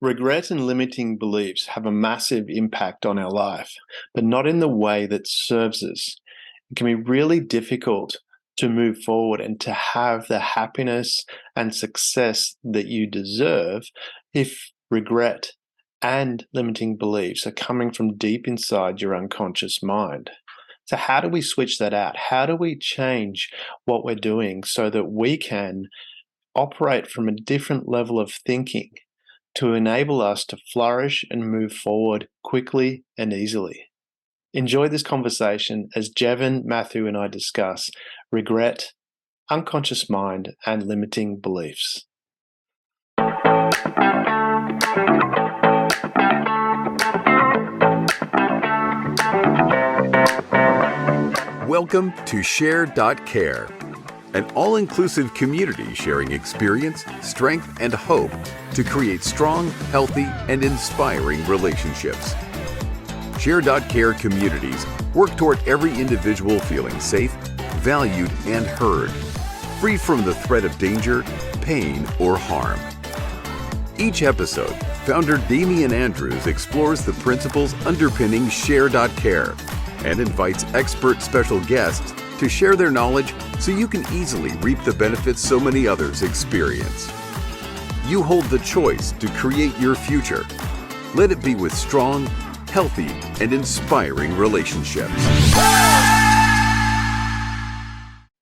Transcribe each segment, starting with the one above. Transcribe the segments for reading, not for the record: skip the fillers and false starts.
Regret and limiting beliefs have a massive impact on our life, but not in the way that serves us. It can be really difficult to move forward and to have the happiness and success that you deserve if regret and limiting beliefs are coming from deep inside your unconscious mind. So how do we switch that out? How do we change what we're doing so that we can operate from a different level of thinking to enable us to flourish and move forward quickly and easily? Enjoy this conversation as Jeevan Matharu and I discuss regret, unconscious mind, and limiting beliefs. Welcome to Share.Care, an all-inclusive community sharing experience, strength, and hope to create strong, healthy, and inspiring relationships. Share.Care communities work toward every individual feeling safe, valued, and heard, free from the threat of danger, pain, or harm. Each episode, founder Damian Andrews explores the principles underpinning Share.Care and invites expert special guests to share their knowledge so you can easily reap the benefits so many others experience. You hold the choice to create your future. Let it be with strong, healthy, and inspiring relationships.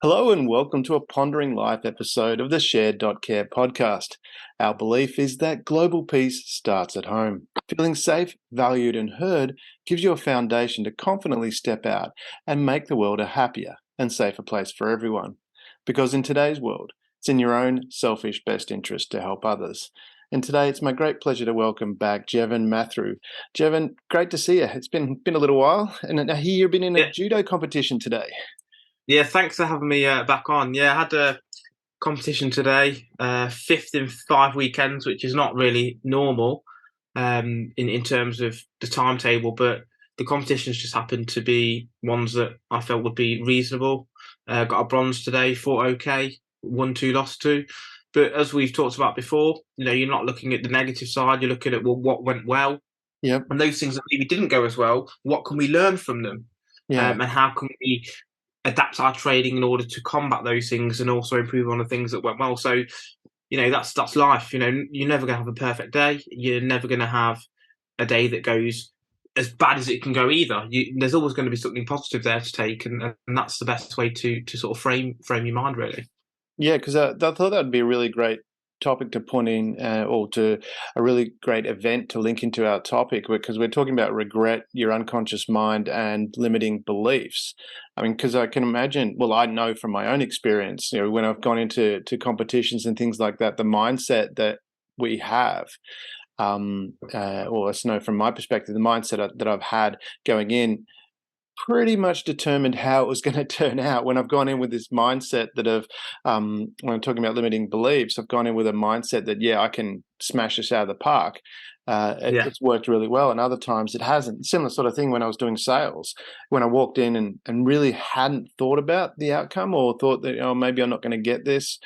Hello and welcome to a Pondering Life episode of the Share.Care podcast. Our belief is that global peace starts at home. Feeling safe, valued, and heard gives you a foundation to confidently step out and make the world a happier and safer place for everyone. Because in today's world, it's in your own selfish best interest to help others. And today it's my great pleasure to welcome back Jeevan Matharu. Jeevan, great to see you. It's been a little while, and I hear you've been in a judo competition today. Yeah, thanks for having me back on. Yeah, I had a competition today, fifth in 5 weekends, which is not really normal in terms of the timetable, but the competitions just happened to be ones that I felt would be reasonable. Got a bronze today, fought okay, 1-2, lost 2. But as we've talked about before, you're not looking at the negative side, you're looking at what went well. Yep. And those things that maybe didn't go as well, what can we learn from them? And how can we adapt our training in order to combat those things and also improve on the things that went well. So, that's life. You're never going to have a perfect day. You're never going to have a day that goes as bad as it can go either. There's always going to be something positive there to take, and that's the best way to sort of frame your mind, really. Yeah, because I thought that would be a really great topic to put in, or to a really great event to link into our topic, because we're talking about regret, your unconscious mind, and limiting beliefs. I mean, because I can imagine, well, I know from my own experience, when I've gone into competitions and things like that, the mindset that we have, or let's know from my perspective, the mindset that I've had going in pretty much determined how it was going to turn out. When I've gone in with this mindset that when I'm talking about limiting beliefs, I've gone in with a mindset that, I can smash this out of the park. It's worked really well, and other times it hasn't. Similar sort of thing when I was doing sales, when I walked in and really hadn't thought about the outcome, or thought that, maybe I'm not going to get this.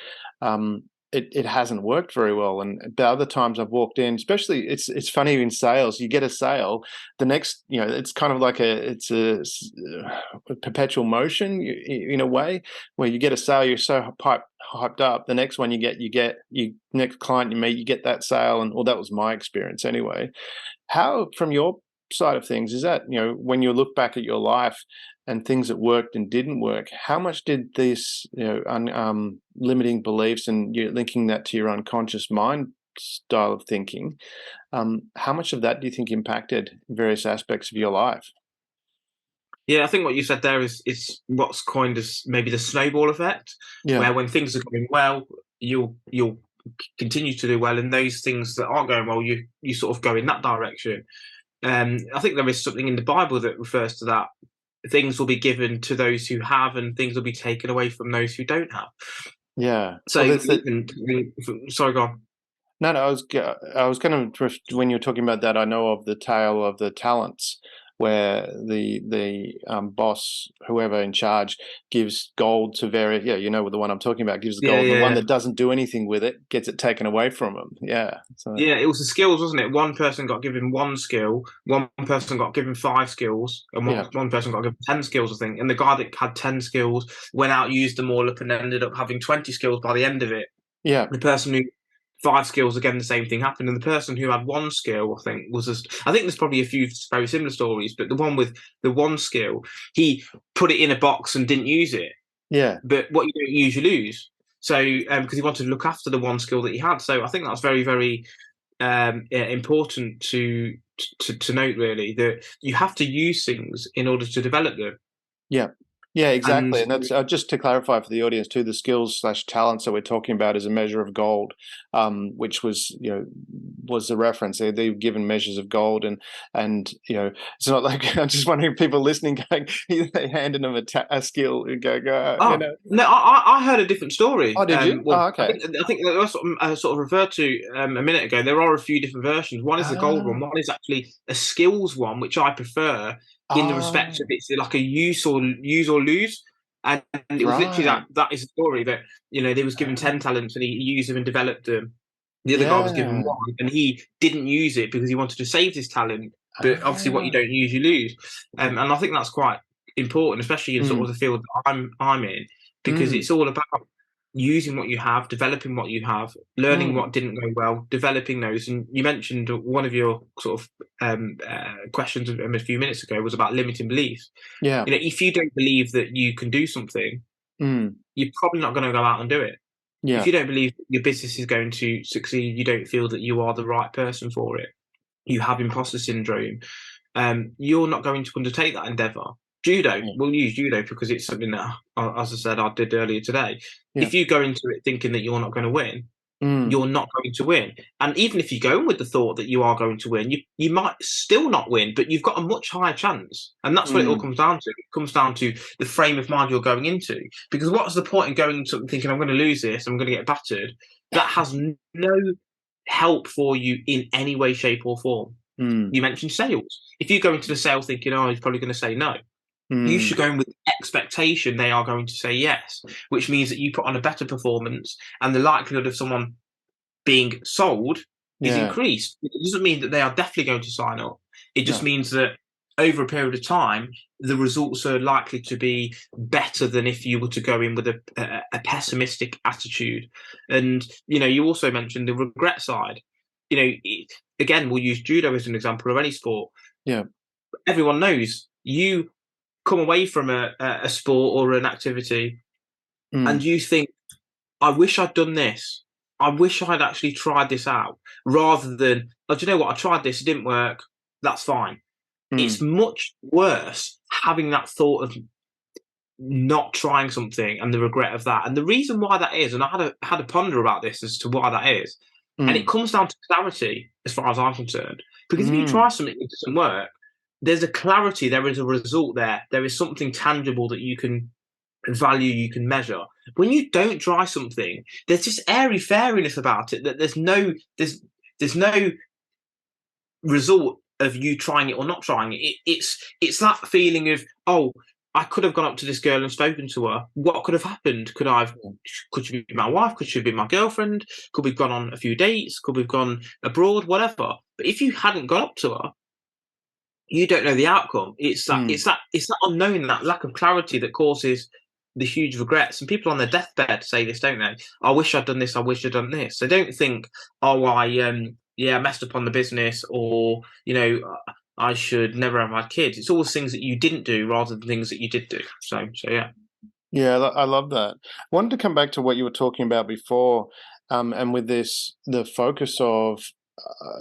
It hasn't worked very well. And the other times I've walked in, especially it's funny in sales, you get a sale, the next, it's kind of like a perpetual motion in a way, where you get a sale, you're so hyped up. The next one next client you meet, you get that sale. And that was my experience anyway. How, from your side of things, is that, when you look back at your life and things that worked and didn't work, how much did this, limiting beliefs, and you're linking that to your unconscious mind style of thinking, how much of that do you think impacted various aspects of your life? Yeah, I think what you said there is what's coined as maybe the snowball effect, where when things are going well, you'll continue to do well, and those things that aren't going well, you sort of go in that direction. I think there is something in the Bible that refers to that. Things will be given to those who have, and things will be taken away from those who don't have. Yeah. So, sorry, go on. No, I was going to, when you were talking about that, I know of the tale of the talents, where the boss, whoever in charge, gives gold to various. Yeah, you know the one I'm talking about. Gives Yeah, gold. The one yeah. that doesn't do anything with it gets it taken away from them. Yeah. So Yeah, it was the skills, wasn't it? One person got given one skill, one person got given 5 skills, and yeah, one person got given 10 skills, I think. And the guy that had 10 skills went out, used them all up, and ended up having 20 skills by the end of it. yeah, The person who 5 skills, again, the same thing happened. And the person who had one skill, I think, was just, I think there's probably a few very similar stories, but the one with the one skill, he put it in a box and didn't use it. yeah. But what you don't use, you lose. So, because he wanted to look after the one skill that he had. So I think that's very, very important to note, really, that you have to use things in order to develop them. Yeah. Yeah, exactly. And And that's just to clarify for the audience too, the skills/talents that we're talking about is a measure of gold, which was, was the reference. They're given measures of gold, and it's not like I'm just wondering if people listening going, they handed them a skill and oh no, I heard a different story. Oh, did you? Well, Oh, I okay. think that was sort of referred to a minute ago. There are a few different versions. One is the gold Ah, one. One is actually a skills one, which I prefer in the respect ah, of it's like a use or lose. And it was literally right. that is the story that they was given 10 talents and he used them and developed them. The other guy was given Yeah. one and he didn't use it because he wanted to save this talent. But obviously, what you Ah. don't use, you lose. And I think that's quite important, especially in sort Mm, of the field that I'm in, because mm, it's all about using what you have, developing what you have, learning mm. what didn't go well, developing those. And you mentioned one of your sort of questions a few minutes ago was about limiting beliefs. Yeah. If you don't believe that you can do something, Mm, you're probably not going to go out and do it. If yeah. you don't believe your business is going to succeed, you don't feel that you are the right person for it, you have imposter syndrome, you're not going to undertake that endeavor. Judo, Yeah. we'll use judo because it's something that, as I said, I did earlier today. Yeah. If you go into it thinking that you're not going to win, Mm, you're not going to win. And even if you go in with the thought that you are going to win, you might still not win, but you've got a much higher chance. And that's what it all mm. comes down to. It comes down to the frame of mind you're going into. Because what's the point in going into something thinking, I'm going to lose this, I'm going to get battered? That has no help for you in any way, shape, or form. Mm, You mentioned sales. If you go into the sale thinking, oh, he's probably going to say no, you mm. should go in with expectation they are going to say yes, which means that you put on a better performance and the likelihood of someone being sold is Yeah. increased. It doesn't mean that they are definitely going to sign up. It just No. means that over a period of time, the results are likely to be better than if you were to go in with a pessimistic attitude. And, you also mentioned the regret side. Again, we'll use judo as an example or any sport. Yeah. Everyone knows you come away from a sport or an activity and Mm, you think, I wish I'd done this. I wish I'd actually tried this out rather than, oh, do you know what? I tried this, it didn't work. That's fine. It's mm, much worse having that thought of not trying something and the regret of that. And the reason why that is, and I had a ponder about this as to why that is, and it mm, comes down to clarity as far as I'm concerned. Because if you try mm. something that doesn't work, there's a clarity, there is a result there, there is something tangible that you can value, you can measure. When you don't try something, there's just airy fairiness about it that there's no result of you trying it or not trying it. It's that feeling of, oh, I could have gone up to this girl and spoken to her. What could have happened? Could she be my wife? Could she be my girlfriend? Could we've gone on a few dates? Could we've gone abroad? Whatever. But if you hadn't gone up to her, you don't know the outcome. Mm. It's that unknown, that lack of clarity that causes the huge regrets. And people on their deathbed say this, don't they? I wish I'd done this. I wish I'd done this. They don't think, oh, I messed up on the business, or I should never have had kids. It's always things that you didn't do rather than things that you did do. So yeah. Yeah, I love that. I wanted to come back to what you were talking about before, and with this, the focus of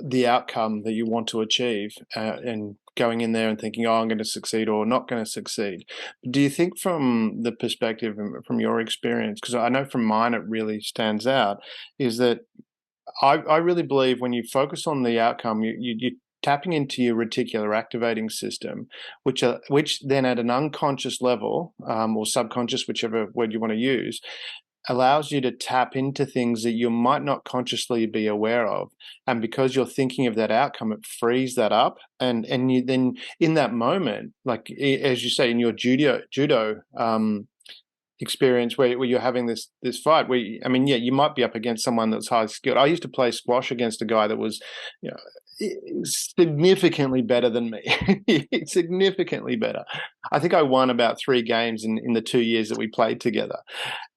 the outcome that you want to achieve, and going in there and thinking, "Oh, I'm going to succeed or not going to succeed." Do you think, from the perspective and from your experience, because I know from mine, it really stands out, is that I really believe when you focus on the outcome, you're tapping into your reticular activating system, which then at an unconscious level, or subconscious, whichever word you want to use, allows you to tap into things that you might not consciously be aware of. And because you're thinking of that outcome, it frees that up. And you then in that moment, like as you say, in your judo experience where you're having this fight where you might be up against someone that's highly skilled. I used to play squash against a guy that was, significantly better than me. Significantly better. I think I won about 3 games in the 2 years that we played together.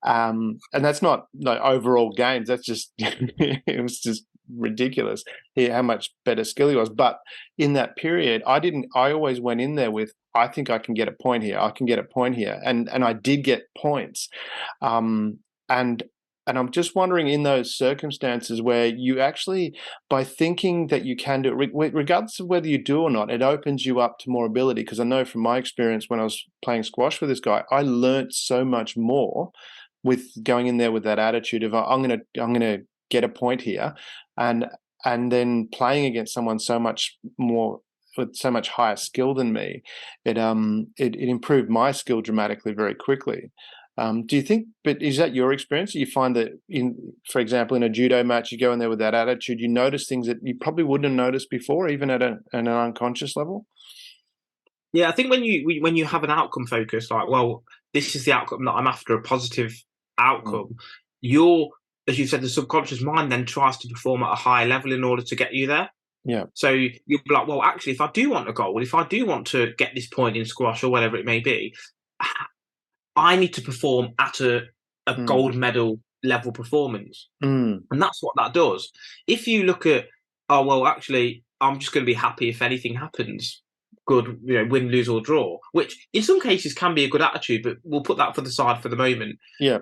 And that's not like overall games. That's just it was just ridiculous how much better skill he was. But in that period, I always went in there with, I think I can get a point here. I can get a point here. And I did get points. And I'm just wondering, in those circumstances where you actually, by thinking that you can do it, regardless of whether you do or not, it opens you up to more ability. Because I know from my experience when I was playing squash with this guy, I learnt so much more with going in there with that attitude of I'm gonna get a point here, and then playing against someone so much more with so much higher skill than me, it improved my skill dramatically very quickly. Do you think, but is that your experience? Do you find that for example, in a judo match, you go in there with that attitude, you notice things that you probably wouldn't have noticed before, even at an unconscious level? Yeah, I think when you have an outcome focus, like, well, this is the outcome that I'm after, a positive outcome, as you said, the subconscious mind then tries to perform at a higher level in order to get you there. Yeah. So you'll be like, well, actually, if I do want a goal, if I do want to get this point in squash or whatever it may be, I need to perform at a gold medal level performance. And that's what that does. If you look at, oh, well, actually, I'm just going to be happy if anything happens. Good, win, lose, or draw, which in some cases can be a good attitude, but we'll put that for the side for the moment. Yeah.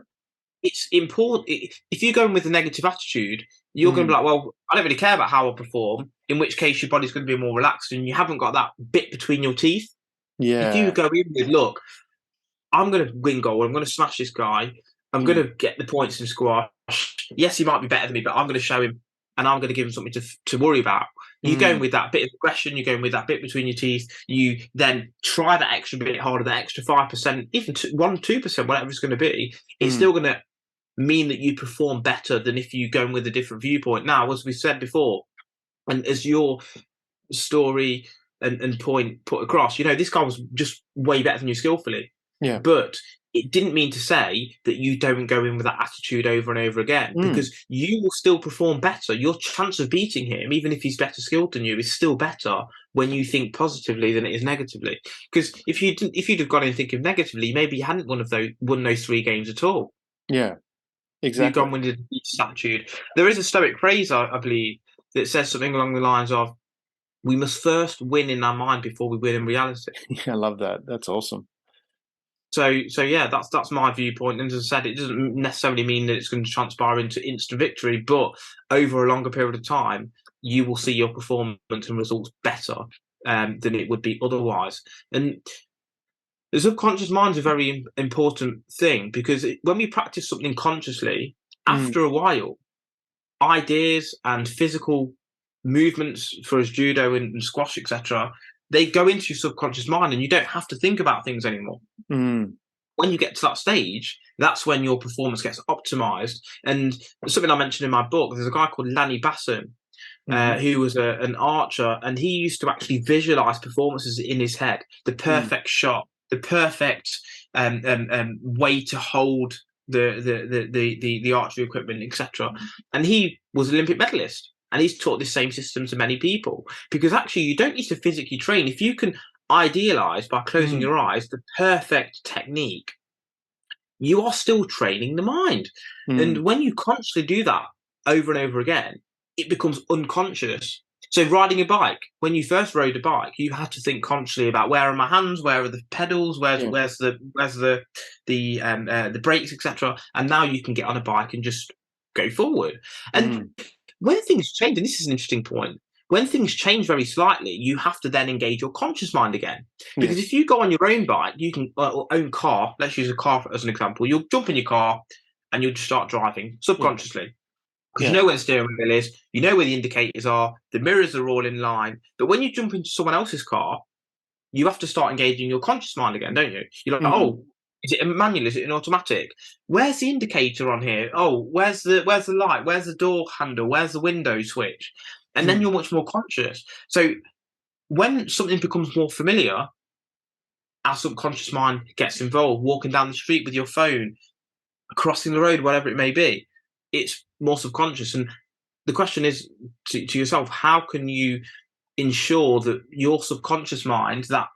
It's important. If you go in with a negative attitude, you're going to be like, well, I don't really care about how I perform, in which case your body's going to be more relaxed and you haven't got that bit between your teeth. Yeah. If you go in with, look, I'm going to win goal, I'm going to smash this guy, I'm going to get the points in squash. Yes, he might be better than me, but I'm going to show him and I'm going to give him something to worry about. You're going with that bit of aggression, you're going with that bit between your teeth. You then try that extra bit harder, that extra 5%, even 1-2%, whatever it's going to be. It's still going to mean that you perform better than if you go in with a different viewpoint. Now, as we said before, and as your story and point put across, this guy was just way better than you skillfully. Yeah. But it didn't mean to say that you don't go in with that attitude over and over again, because you will still perform better. Your chance of beating him, even if he's better skilled than you, is still better when you think positively than it is negatively. Because if you'd have gone in thinking negatively, maybe you hadn't won those 3 games at all. Yeah, exactly. You've gone with the attitude. There is a Stoic phrase, I believe, that says something along the lines of, "We must first win in our mind before we win in reality." Yeah, I love that. That's awesome. So yeah, that's my viewpoint. And as I said, it doesn't necessarily mean that it's going to transpire into instant victory, but over a longer period of time, you will see your performance and results better than it would be otherwise. And the subconscious mind is a very important thing, because when we practice something consciously, after a while, ideas and physical movements for us judo and squash, etc., they go into your subconscious mind and you don't have to think about things anymore. When you get to that stage, that's when your performance gets optimized. And something I mentioned in my book, there's a guy called Lanny Basson, who was an archer, and he used to actually visualize performances in his head, the perfect shot, the perfect way to hold the archery equipment, etc. And he was an Olympic medalist. And he's taught this same system to many people, because actually you don't need to physically train. If you can idealize by closing your eyes the perfect technique, you are still training the mind. And when you consciously do that over and over again, it becomes unconscious. So riding a bike, when you first rode a bike, you had to think consciously about, where are my hands, where are the pedals, where's the brakes, etc. And now you can get on a bike and just go forward. And when things change, and this is an interesting point, when things change very slightly, you have to then engage your conscious mind again. Because if you go on your own bike, you can, or own car, let's use a car as an example, you'll jump in your car and you'll just start driving subconsciously. Because you know where the steering wheel is, you know where the indicators are, the mirrors are all in line. But when you jump into someone else's car, you have to start engaging your conscious mind again, don't you? You're like, oh, Is it a manual? Is it an automatic? Where's the indicator on here? Oh, where's the light? Where's the door handle? Where's the window switch? And then you're much more conscious. So when something becomes more familiar, our subconscious mind gets involved. Walking down the street with your phone, crossing the road, whatever it may be, it's more subconscious. And the question is to yourself, how can you ensure that your subconscious mind, that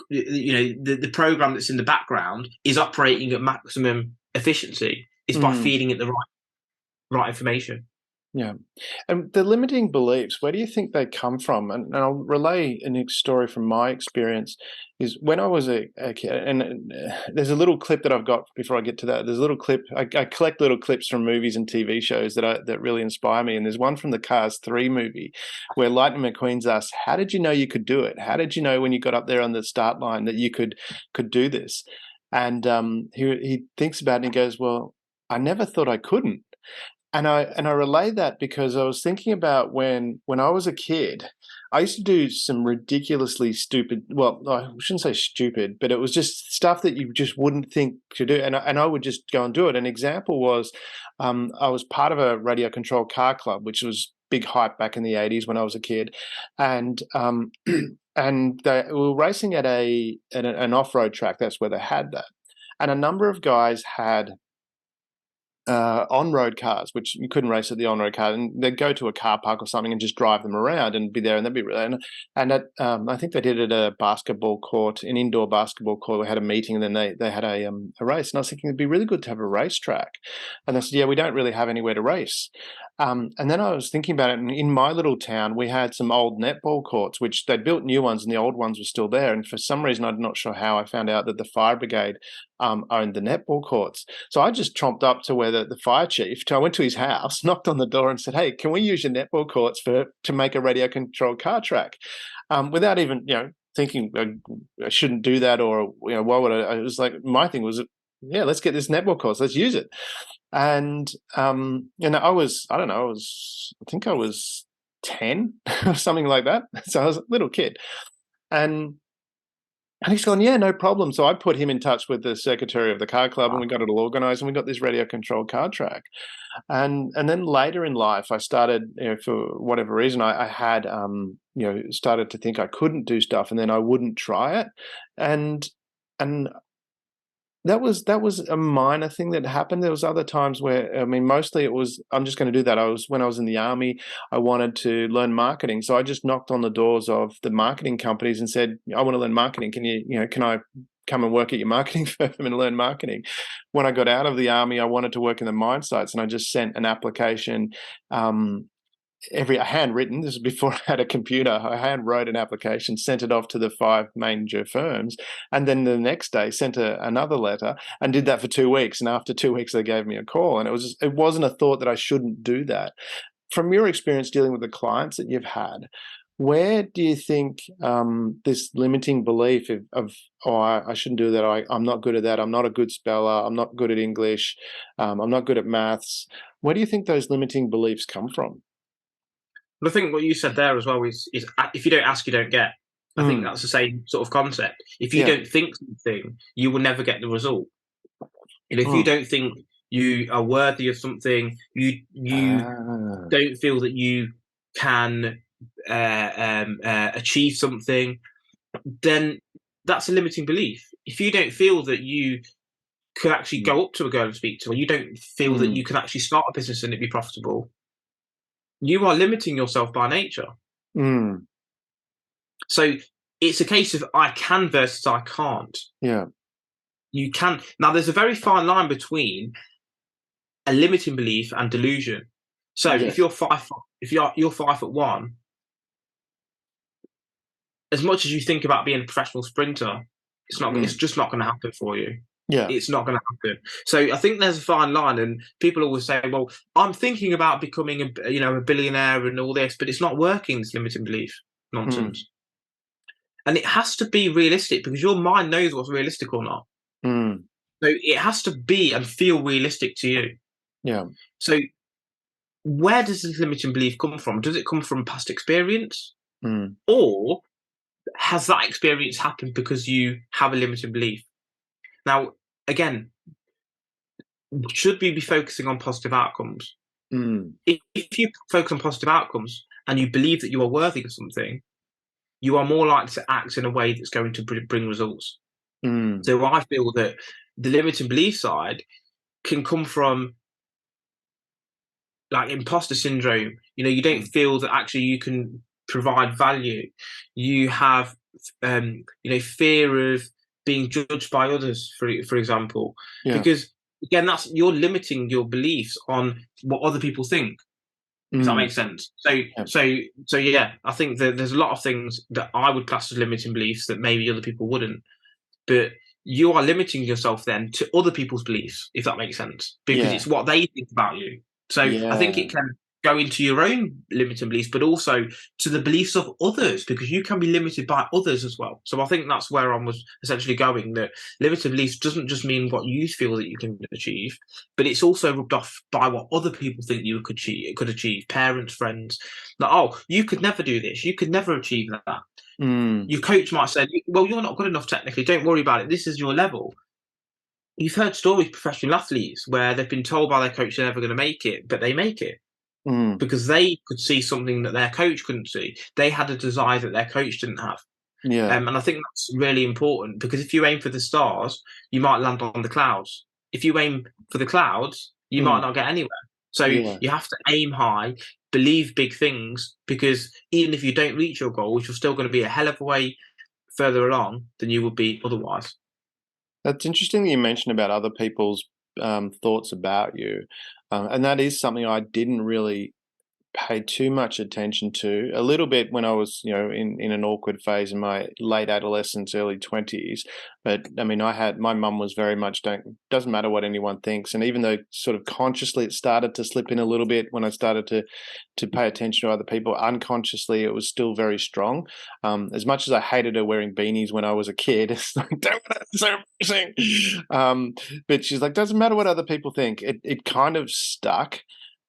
the program that's in the background, is operating at maximum efficiency? Is by feeding it the right information. Yeah. And the limiting beliefs, where do you think they come from? And I'll relay a story from my experience. Is when I was a kid, and there's a little clip that I've got before I get to that. There's a little clip. I collect little clips from movies and TV shows that really inspire me. And there's one from the Cars 3 movie where Lightning McQueen's asked, "How did you know you could do it? How did you know when you got up there on the start line that you could do this?" And he thinks about it and he goes, "Well, I never thought I couldn't." And I relay that because I was thinking about when I was a kid, I used to do some ridiculously stupid, well, I shouldn't say stupid, but it was just stuff that you just wouldn't think to do. And I would just go and do it. An example was I was part of a radio controlled car club, which was big hype back in the 80s when I was a kid. And and we were racing at an off-road track. That's where they had that. And a number of guys had on-road cars, which you couldn't race at the on-road car, and they'd go to a car park or something and just drive them around and be there, and they'd be really. And at, I think they did it at a basketball court, an indoor basketball court. We had a meeting, and then they had a race. And I was thinking it'd be really good to have a racetrack. And they said, "Yeah, we don't really have anywhere to race." And then I was thinking about it, and in my little town, we had some old netball courts, which they'd built new ones, and the old ones were still there. And for some reason, I'm not sure how, I found out that the fire brigade owned the netball courts. So I just tromped up to where the fire chief. I went to his house, knocked on the door, and said, "Hey, can we use your netball courts to make a radio-controlled car track?" Without even thinking I shouldn't do that, or why would I? It was like, my thing was, yeah, let's get this netball course, let's use it. And I don't know, I think I was 10 or something like that. So I was a little kid, and he's gone, "Yeah, no problem." So I put him in touch with the secretary of the car club, and we got it all organized, and we got this radio controlled car track. And then later in life, I started, for whatever reason, I had started to think I couldn't do stuff, and then I wouldn't try it, and that was a minor thing that happened. There was other times where, mostly it was, I'm just going to do that. When I was in the army, I wanted to learn marketing. So I just knocked on the doors of the marketing companies and said, "I want to learn marketing. Can I come and work at your marketing firm and learn marketing?" When I got out of the army, I wanted to work in the mine sites, and I just sent an application, handwritten. This is before I had a computer. I hand wrote an application, sent it off to the 5 major firms, and then the next day sent another letter, and did that for 2 weeks. And after 2 weeks, they gave me a call, and it wasn't a thought that I shouldn't do that. From your experience dealing with the clients that you've had, where do you think this limiting belief of I shouldn't do that, I'm not good at that, I'm not a good speller, I'm not good at English, I'm not good at maths, where do you think those limiting beliefs come from? But I think what you said there as well is if you don't ask, you don't get. I think that's the same sort of concept. If you don't think something, you will never get the result. And if you don't think you are worthy of something, you don't feel that you can achieve something, then that's a limiting belief. If you don't feel that you could actually go up to a girl and speak to her, you don't feel that you can actually start a business and it be profitable, you are limiting yourself by nature. So it's a case of I can versus I can't. Yeah. You can. Now, there's a very fine line between a limiting belief and delusion. So if you're 5'1", as much as you think about being a professional sprinter, it's just not going to happen for you. Yeah. It's not going to happen. So I think there's a fine line, and people always say, "Well, I'm thinking about becoming a billionaire and all this," but it's not working. This limiting belief nonsense, and it has to be realistic because your mind knows what's realistic or not. So it has to be and feel realistic to you. Yeah. So where does this limiting belief come from? Does it come from past experience, or has that experience happened because you have a limiting belief? Now, again, should we be focusing on positive outcomes? If you focus on positive outcomes and you believe that you are worthy of something, you are more likely to act in a way that's going to bring results. So I feel that the limiting belief side can come from like imposter syndrome. You don't feel that actually you can provide value. You have, fear of being judged by others, for example, because again, you're limiting your beliefs on what other people think. If that makes sense. So yeah, I think that there's a lot of things that I would class as limiting beliefs that maybe other people wouldn't. But you are limiting yourself then to other people's beliefs, if that makes sense, because it's what they think about you. So I think it can go into your own limiting beliefs, but also to the beliefs of others, because you can be limited by others as well. So I think that's where I was essentially going, that limiting beliefs doesn't just mean what you feel that you can achieve, but it's also rubbed off by what other people think you could achieve, parents, friends. Like, oh, you could never do this. You could never achieve that. Your coach might say, well, you're not good enough technically. Don't worry about it. This is your level. You've heard stories of professional athletes where they've been told by their coach they're never going to make it, but they make it. Because they could see something that their coach couldn't see. They had a desire that their coach didn't have. And I think that's really important, because if you aim for the stars, you might land on the clouds. If you aim for the clouds, you might not get anywhere. So you have to aim high, believe big things, because even if you don't reach your goals, you're still going to be a hell of a way further along than you would be otherwise. That's interesting that you mentioned about other people's thoughts about you. And that is something I didn't really pay too much attention to. A little bit when I was, in an awkward phase in my late adolescence, early 20s. But I mean, my mum was very much doesn't matter what anyone thinks. And even though sort of consciously it started to slip in a little bit when I started to pay attention to other people, unconsciously it was still very strong. As much as I hated her wearing beanies when I was a kid, it's like, don't so embarrassing. But she's like, doesn't matter what other people think. It kind of stuck.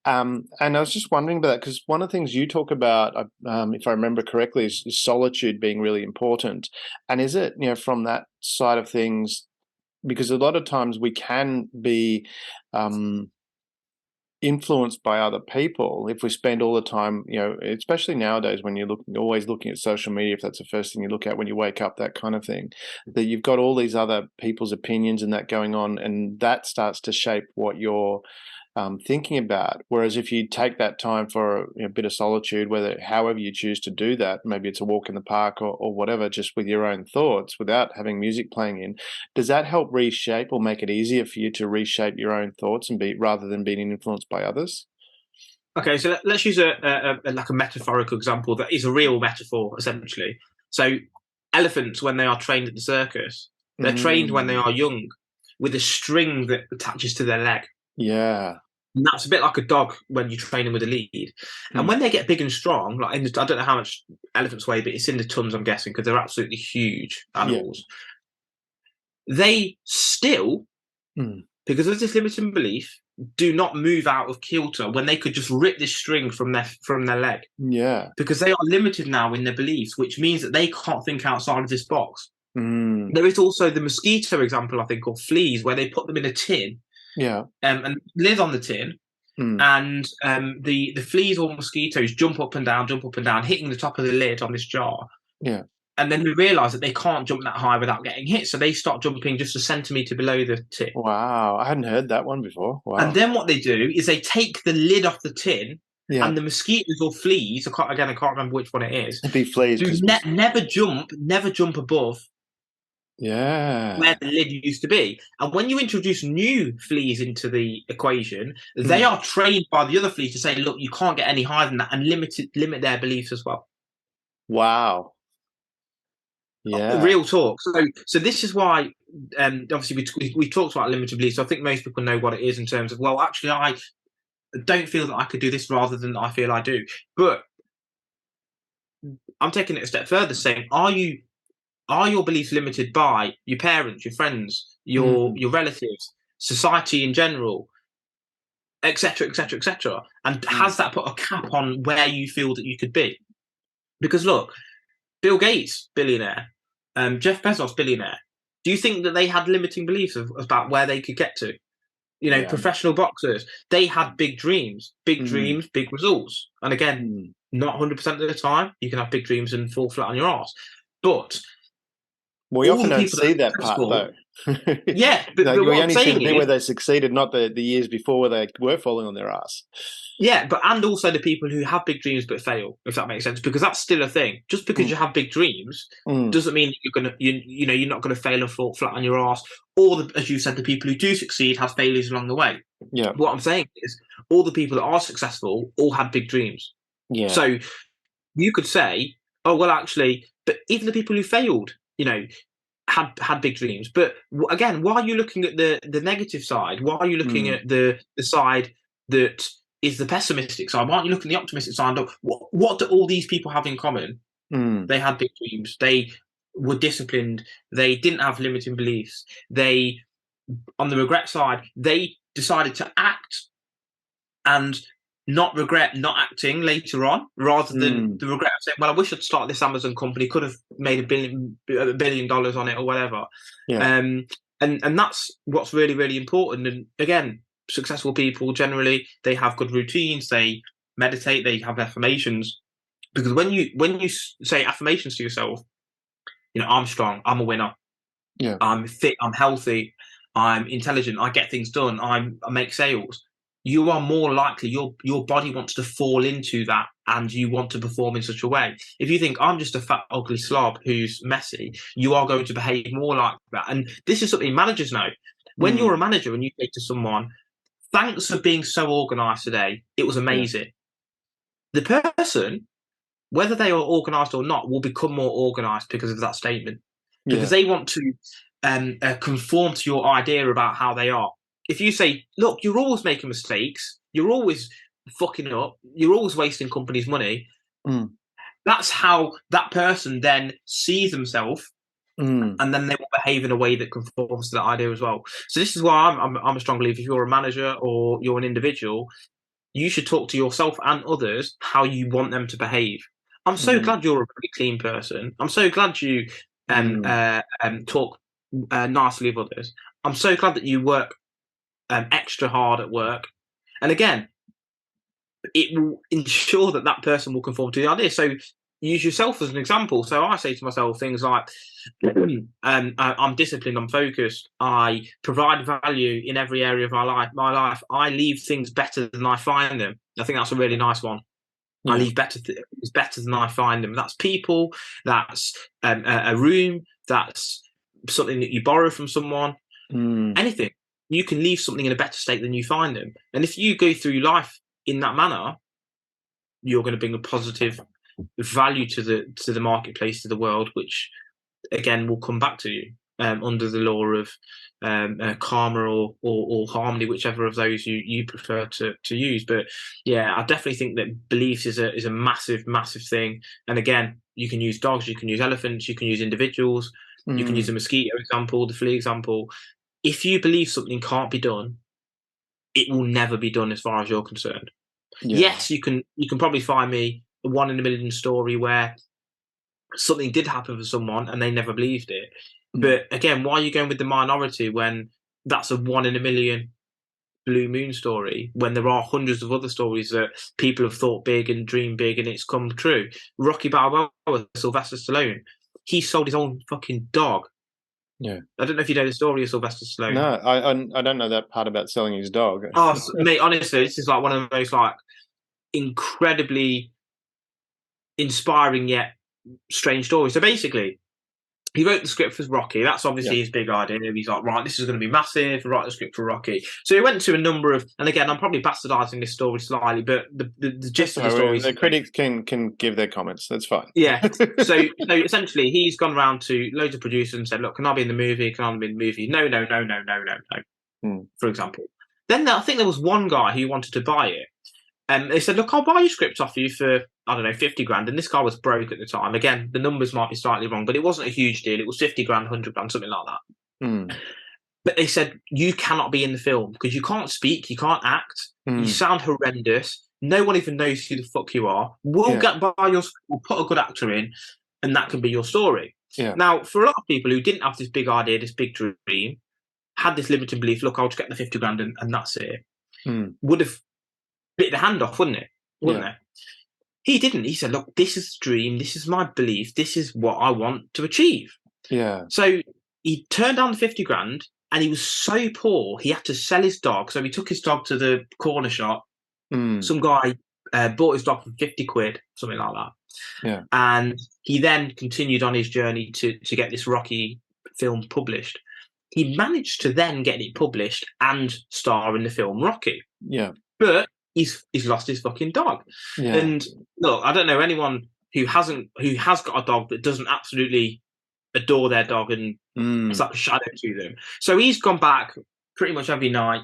And I was just wondering about that, because one of the things you talk about, if I remember correctly, is solitude being really important. And is it, from that side of things, because a lot of times we can be influenced by other people if we spend all the time, especially nowadays when you're always looking at social media, if that's the first thing you look at when you wake up, that kind of thing, that you've got all these other people's opinions and that going on, and that starts to shape what you're thinking about. Whereas if you take that time for a bit of solitude, however you choose to do that, maybe it's a walk in the park or whatever, just with your own thoughts without having music playing in, does that help reshape or make it easier for you to reshape your own thoughts and rather than being influenced by others? Okay, so let's use a metaphorical example that is a real metaphor, essentially. So elephants, when they are trained at the circus, they're trained when they are young with a string that attaches to their leg. Yeah. And that's a bit like a dog when you train them with a lead. And when they get big and strong, like I don't know how much elephants weigh, but it's in the tons, I'm guessing, because they're absolutely huge animals. They still, because of this limiting belief, do not move out of kilter when they could just rip this string from their leg. Yeah. Because they are limited now in their beliefs, which means that they can't think outside of this box. There is also the mosquito example, I think, or fleas, where they put them in a tin. And lid on the tin, and the fleas or mosquitoes jump up and down, hitting the top of the lid on this jar. And then they realise that they can't jump that high without getting hit, so they start jumping just a centimetre below the tin. Wow, I hadn't heard that one before. Wow. And then what they do is they take the lid off the tin, and the mosquitoes or fleas, I can't remember which one it is. It'd be fleas. Never jump above where the lid used to be. And when you introduce new fleas into the equation, they are trained by the other fleas to say, look, you can't get any higher than that, and limit their beliefs as well. Wow. Yeah. Real talk. So this is why, obviously we talked about limited beliefs. So I think most people know what it is in terms of, well, actually, I don't feel that I could do this rather than I feel I do. But I'm taking it a step further, saying, are your beliefs limited by your parents, your friends, your relatives, society in general, etc., etc., etc.? And has that put a cap on where you feel that you could be? Because look, Bill Gates, billionaire, Jeff Bezos, billionaire. Do you think that they had limiting beliefs about where they could get to? Yeah. Professional boxers, they had big dreams, big results. And again, not 100% of the time, you can have big dreams and fall flat on your arse. But we all often the don't people see that part, though. Yeah, but we what I'm only see the saying bit is, where they succeeded, not the years before where they were falling on their ass. yeah, and also the people who have big dreams but fail, if that makes sense, because that's still a thing. Just because you have big dreams doesn't mean that you're not gonna fail and fall flat on your ass. Or as you said, the people who do succeed have failures along the way. Yeah. What I'm saying is, all the people that are successful all had big dreams. Yeah. So you could say, oh well, actually, but even the people who failed, had big dreams. But again, why are you looking at the negative side? Why are you looking at the side that is the pessimistic side? Why aren't you looking at the optimistic side? What do all these people have in common? They had big dreams. They were disciplined. They didn't have limiting beliefs. They, on the regret side, they decided to act and not regret not acting later on, rather than the regret of saying, well, I wish I'd started this Amazon company, could have made $1 billion on it or whatever. Yeah. And that's what's really, really important. And again, successful people generally, they have good routines, they meditate, they have affirmations. Because when you say affirmations to yourself, I'm strong, I'm a winner, I'm fit, I'm healthy, I'm intelligent, I get things done, I make sales, you are more likely, your body wants to fall into that, and you want to perform in such a way. If you think, I'm just a fat, ugly slob who's messy, you are going to behave more like that. And this is something managers know. When you're a manager and you say to someone, thanks for being so organised today, it was amazing. The person, whether they are organised or not, will become more organised because of that statement. Because they want to conform to your idea about how they are. If you say, look, you're always making mistakes, you're always fucking up, you're always wasting companies' money, that's how that person then sees themselves, and then they will behave in a way that conforms to that idea as well. So this is why I'm a strong believer, if you're a manager or you're an individual, you should talk to yourself and others how you want them to behave. I'm so glad you're a pretty clean person. I'm so glad you talk nicely of others. I'm so glad that you work extra hard at work. And again, it will ensure that person will conform to the idea. So use yourself as an example. So I say to myself things like, I'm disciplined, I'm focused, I provide value in every area of my life. I leave things better than I find them. I think that's a really nice one. I leave it's better than I find them. That's people, that's a room, that's something that you borrow from someone, anything. You can leave something in a better state than you find them. And if you go through life in that manner, you're going to bring a positive value to the marketplace, to the world, which again will come back to you under the law of karma or harmony, whichever of those you prefer to use. But yeah, I definitely think that beliefs is a massive thing. And again, you can use dogs, you can use elephants, you can use individuals, you can use the mosquito example, the flea example. If you believe something can't be done, it will never be done as far as you're concerned. Yes, you can probably find me a 1 in a million story where something did happen for someone and they never believed it. But again, why are you going with the minority when that's a 1 in a million blue moon story, when there are hundreds of other stories that people have thought big and dreamed big and it's come true? Rocky Balboa, Sylvester Stallone, he sold his own fucking dog. Yeah, I don't know if you know the story of Sylvester Stallone. No, I don't know that part about selling his dog. Oh, mate, honestly, this is like one of the most like incredibly inspiring yet strange stories. So basically, he wrote the script for Rocky. That's obviously his big idea. He's like, right, this is going to be massive. Write the script for Rocky. So he went to a number of, and again, I'm probably bastardizing this story slightly, but the gist of the story is, the critics can give their comments. That's fine. Yeah. So essentially, he's gone around to loads of producers and said, look, can I be in the movie? Can I be in the movie? No. For example. Then I think there was one guy who wanted to buy it. And they said, look, I'll buy your script off you for, I don't know, 50 grand. And this guy was broke at the time. Again, the numbers might be slightly wrong, but it wasn't a huge deal. It was 50 grand, 100 grand, something like that. But they said, you cannot be in the film because you can't speak, you can't act, you sound horrendous. No one even knows who the fuck you are. We'll get by your script, we'll put a good actor in, and that can be your story. Yeah. Now, for a lot of people who didn't have this big idea, this big dream, had this limiting belief, look, I'll just get the 50 grand and that's it, would have bit the hand off, wouldn't it? Wouldn't it? He didn't. He said, look, this is the dream. This is my belief. This is what I want to achieve. Yeah. So he turned down the 50 grand and he was so poor, he had to sell his dog. So he took his dog to the corner shop. Some guy bought his dog for 50 quid, something like that. Yeah. And he then continued on his journey to get this Rocky film published. He managed to then get it published and star in the film Rocky. Yeah. But he's lost his fucking dog. Yeah. And look, I don't know anyone who has got a dog that doesn't absolutely adore their dog and it's like a shadow to them. So he's gone back pretty much every night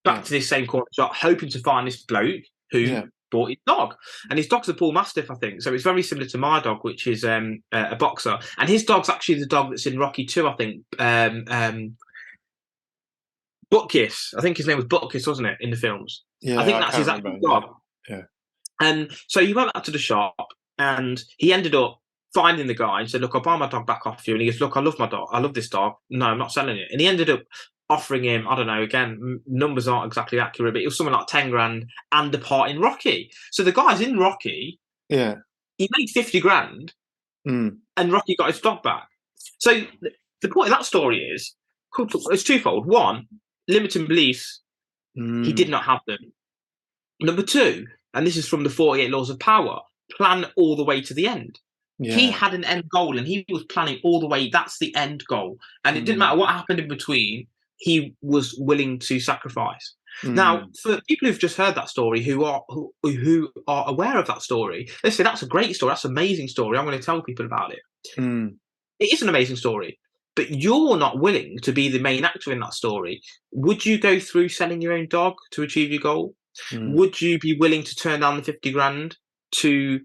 back to this same corner shop, hoping to find this bloke who bought his dog. And his dog's a Bull Mastiff, I think. So it's very similar to my dog, which is a boxer. And his dog's actually the dog that's in Rocky 2, I think. Butkus. I think his name was Butkus, wasn't it, in the films? Yeah, I think that's his actual dog. Yeah. And so he went back to the shop and he ended up finding the guy and said, look, I'll buy my dog back off you. And he goes, look, I love my dog. I love this dog. No, I'm not selling it. And he ended up offering him, I don't know, again, numbers aren't exactly accurate, but it was something like 10 grand and a part in Rocky. So the guy's in Rocky. Yeah. He made 50 grand and Rocky got his dog back. So the point of that story is, it's twofold. One, limiting beliefs, he did not have them. Number two, and this is from the 48 Laws of Power, plan all the way to the end. Yeah. He had an end goal and he was planning all the way. That's the end goal. And it didn't matter what happened in between, he was willing to sacrifice. Now, for people who've just heard that story, who are aware of that story, they say, that's a great story. That's an amazing story. I'm going to tell people about it. It is an amazing story. But you're not willing to be the main actor in that story. Would you go through selling your own dog to achieve your goal? Would you be willing to turn down the 50 grand to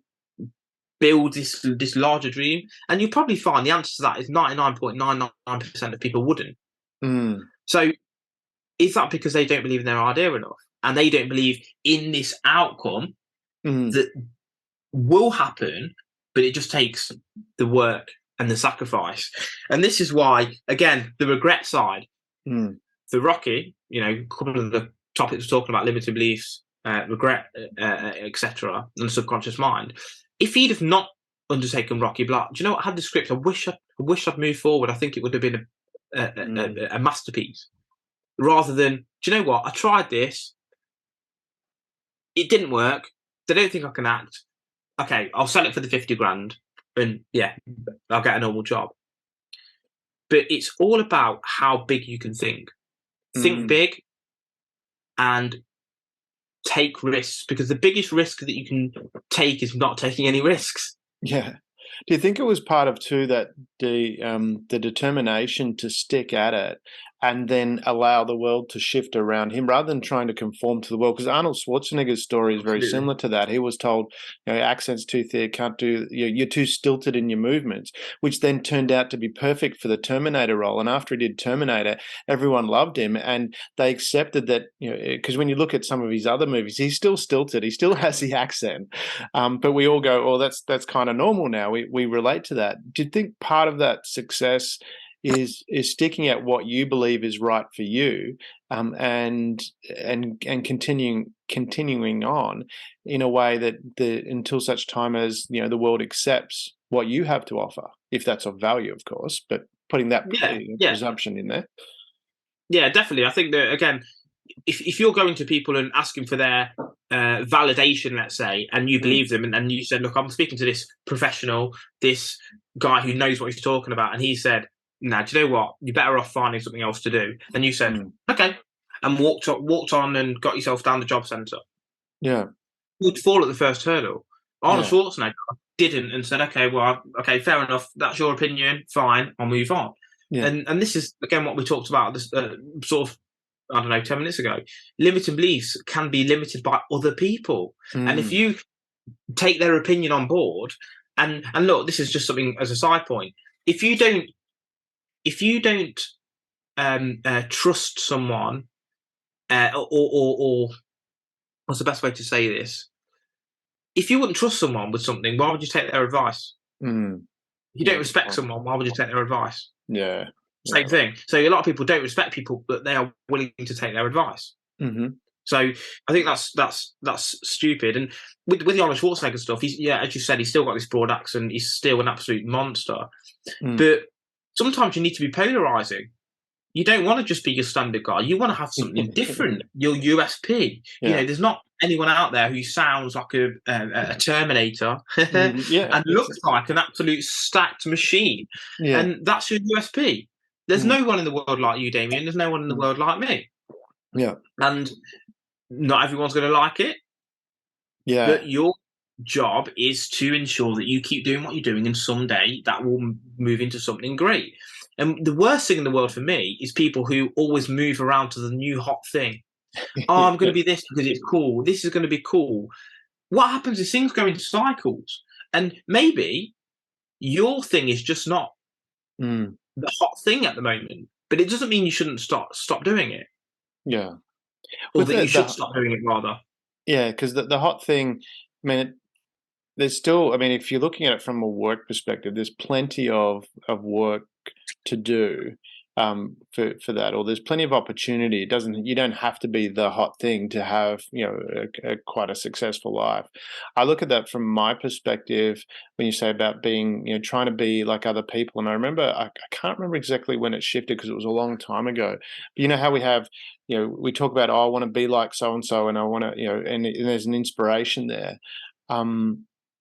build this larger dream? And you'll probably find the answer to that is 99.99% of people wouldn't. So is that because they don't believe in their idea enough? And they don't believe in this outcome that will happen, but it just takes the work and the sacrifice. And this is why, again, the regret side, for Rocky, a couple of the topics we're talking about, limiting beliefs, regret, etc., and the subconscious mind. If he'd have not undertaken Rocky, do you know what? I had the script. I wish I'd moved forward. I think it would have been a masterpiece. Rather than, do you know what? I tried this. It didn't work. They don't think I can act. Okay, I'll sell it for the 50 grand. And yeah, I'll get a normal job. But it's all about how big you can think. Think big and take risks, because the biggest risk that you can take is not taking any risks. Yeah. Do you think it was part of too that the determination to stick at it and then allow the world to shift around him rather than trying to conform to the world? Because Arnold Schwarzenegger's story is very similar to that. He was told, your accent's too thick, can't do, you're too stilted in your movements, which then turned out to be perfect for the Terminator role. And after he did Terminator, everyone loved him and they accepted that, because when you look at some of his other movies, he's still stilted, he still has the accent, but we all go, oh, that's kind of normal now. We relate to that. Do you think part of that success is sticking at what you believe is right for you, and continuing on in a way that until such time as the world accepts what you have to offer, if that's of value, of course, but putting that presumption in there. Yeah, definitely. I think that, again, if you're going to people and asking for their validation, let's say, and you believe them, and you said, look, I'm speaking to this professional, this guy who knows what he's talking about, and he said, nah, do you know what? You're better off finding something else to do. And you said, okay, and walked on and got yourself down the job centre. Yeah. You'd fall at the first hurdle. Arnold Schwarzenegger didn't and said, okay, fair enough. That's your opinion. Fine, I'll move on. Yeah. And this is, again, what we talked about this sort of, 10 minutes ago. Limiting beliefs can be limited by other people. And if you take their opinion on board, and look, this is just something as a side point. If you don't trust someone, or what's the best way to say this? If you wouldn't trust someone with something, why would you take their advice? If you don't respect someone, why would you take their advice? Yeah. Same thing. So a lot of people don't respect people, but they are willing to take their advice. Mm-hmm. So I think that's stupid. And with the Arnold Schwarzenegger stuff, he's, yeah, as you said, he's still got this broad accent. He's still an absolute monster. But sometimes you need to be polarizing. You don't want to just be your standard guy. You want to have something different, your USP. Yeah. You know, there's not anyone out there who sounds like a Terminator Yeah, and looks like an absolute stacked machine. Yeah. And that's your USP. There's no one in the world like you, Damien. There's no one in the world like me. Yeah. And not everyone's going to like it. Yeah. But your job is to ensure that you keep doing what you're doing, and someday that will move into something great. And the worst thing in the world for me is people who always move around to the new hot thing. Oh, I'm going to be this because it's cool. This is going to be cool. What happens is things go in cycles. And maybe your thing is just not the hot thing at the moment. But it doesn't mean you shouldn't stop doing it. Yeah. Or that you should stop doing it, rather. Yeah, because the hot thing, I mean, there's still, I mean, if you're looking at it from a work perspective, there's plenty of work to do for that, or there's plenty of opportunity. You don't have to be the hot thing to have, you know, quite a successful life. I look at that from my perspective when you say about being, you know, trying to be like other people. And I remember, I can't remember exactly when it shifted because it was a long time ago. But you know how we have, you know, we talk about, oh, I want to be like so and so, and I want to, you know, and there's an inspiration there.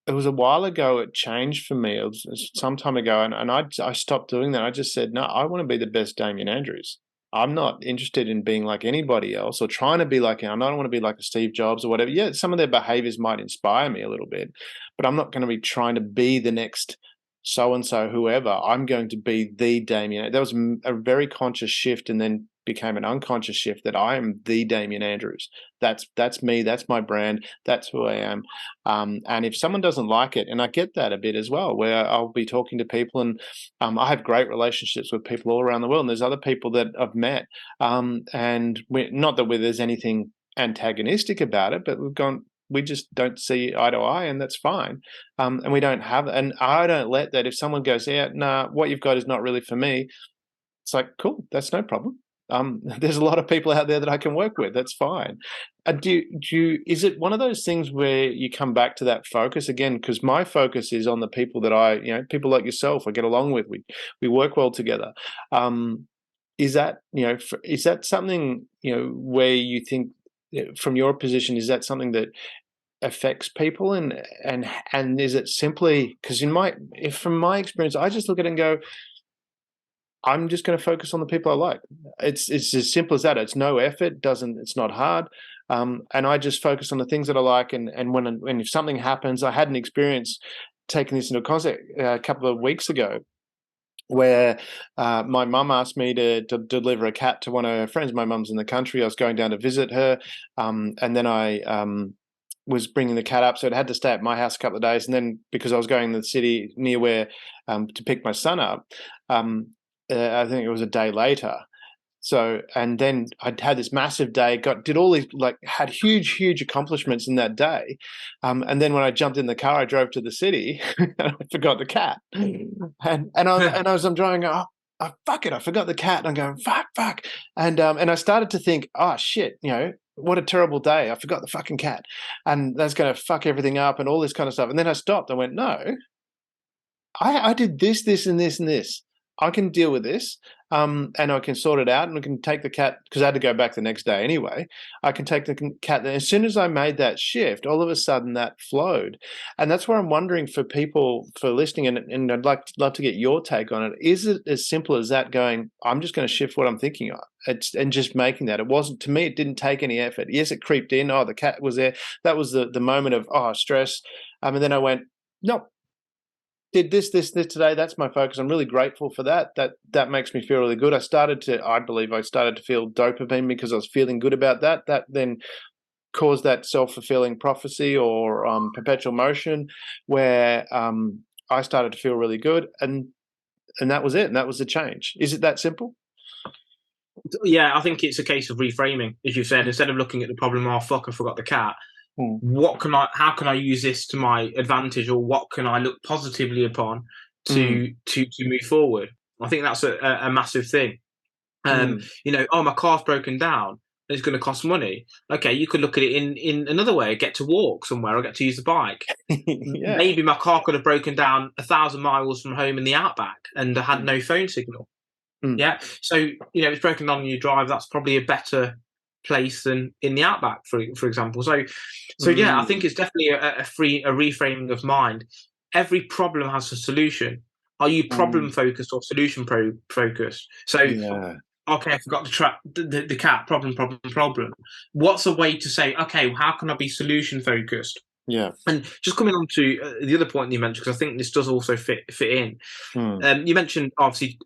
It was a while ago. It changed for me. It was some time ago, and I stopped doing that. I just said, no, I want to be the best Damien Andrews. I'm not interested in being like anybody else or trying to be like him. I don't want to be like a Steve Jobs or whatever. Yeah, some of their behaviors might inspire me a little bit, but I'm not going to be trying to be the next so-and-so whoever. I'm going to be the Damien. That was a very conscious shift, and then became an unconscious shift that I am the Damien Andrews. That's me. That's my brand. That's who I am. And if someone doesn't like it, and I get that a bit as well, where I'll be talking to people, and I have great relationships with people all around the world, and there's other people that I've met, and not that there's anything antagonistic about it, but we just don't see eye to eye, and that's fine. And we don't have, and I don't let that. If someone goes, yeah, nah, what you've got is not really for me, it's like, cool, that's no problem. There's a lot of people out there that I can work with. That's fine. Is it one of those things where you come back to that focus again? Because my focus is on the people that people like yourself, I get along with. We work well together. Is that something, where you think, from your position, is that something that affects people, and is it simply because from my experience, I just look at it and go, I'm just going to focus on the people I like. It's as simple as that. It's no effort. It's not hard. And I just focus on the things that I like. And when if something happens, I had an experience taking this into concept a couple of weeks ago, where my mum asked me to deliver a cat to one of her friends. My mum's in the country. I was going down to visit her, and then I was bringing the cat up, so it had to stay at my house a couple of days. And then because I was going to the city near where to pick my son up, I think it was a day later. So, and then I'd had this massive day, did all these, had huge accomplishments in that day. And then when I jumped in the car, I drove to the city and I forgot the cat. And I'm driving, oh, fuck it, I forgot the cat. And I'm going, fuck. And I started to think, oh shit, what a terrible day. I forgot the fucking cat. And that's going to fuck everything up and all this kind of stuff. And then I stopped. I went, no, I did this, and this, and this. I can deal with this, and I can sort it out, and I can take the cat, because I had to go back the next day anyway. I can take the cat. As soon as I made that shift, all of a sudden that flowed. And that's where I'm wondering for people for listening, and I'd love to get your take on it. Is it as simple as that, going, I'm just going to shift what I'm thinking of? And just making that. It wasn't, to me, it didn't take any effort. Yes, it creeped in. Oh, the cat was there. That was the moment of, stress. And then I went, nope. Did this today. That's my focus. I'm really grateful for that. That makes me feel really good. I believe I started to feel dopamine because I was feeling good about that. That then caused that self-fulfilling prophecy or perpetual motion, where I started to feel really good, and that was it. And that was the change. Is it that simple? Yeah, I think it's a case of reframing, as you said. Instead of looking at the problem, oh fuck, I forgot the cat. How can I use this to my advantage, or what can I look positively upon to move forward. I think that's a massive thing. My car's broken down. It's going to cost money. Okay, you could look at it in another way. Get to walk somewhere or get to use the bike. Yeah. Maybe my car could have broken down 1,000 miles from home in the outback and I had no phone signal. Yeah. So, it's broken down on your drive. That's probably a better place than in the outback, for example. So yeah, I think it's definitely a reframing of mind. Every problem has a solution. Are you problem focused or solution focused? So, okay, I forgot to trap the cat. Problem. What's a way to say, okay, how can I be solution focused? Yeah. And just coming on to the other point you mentioned, because I think this does also fit in. You mentioned obviously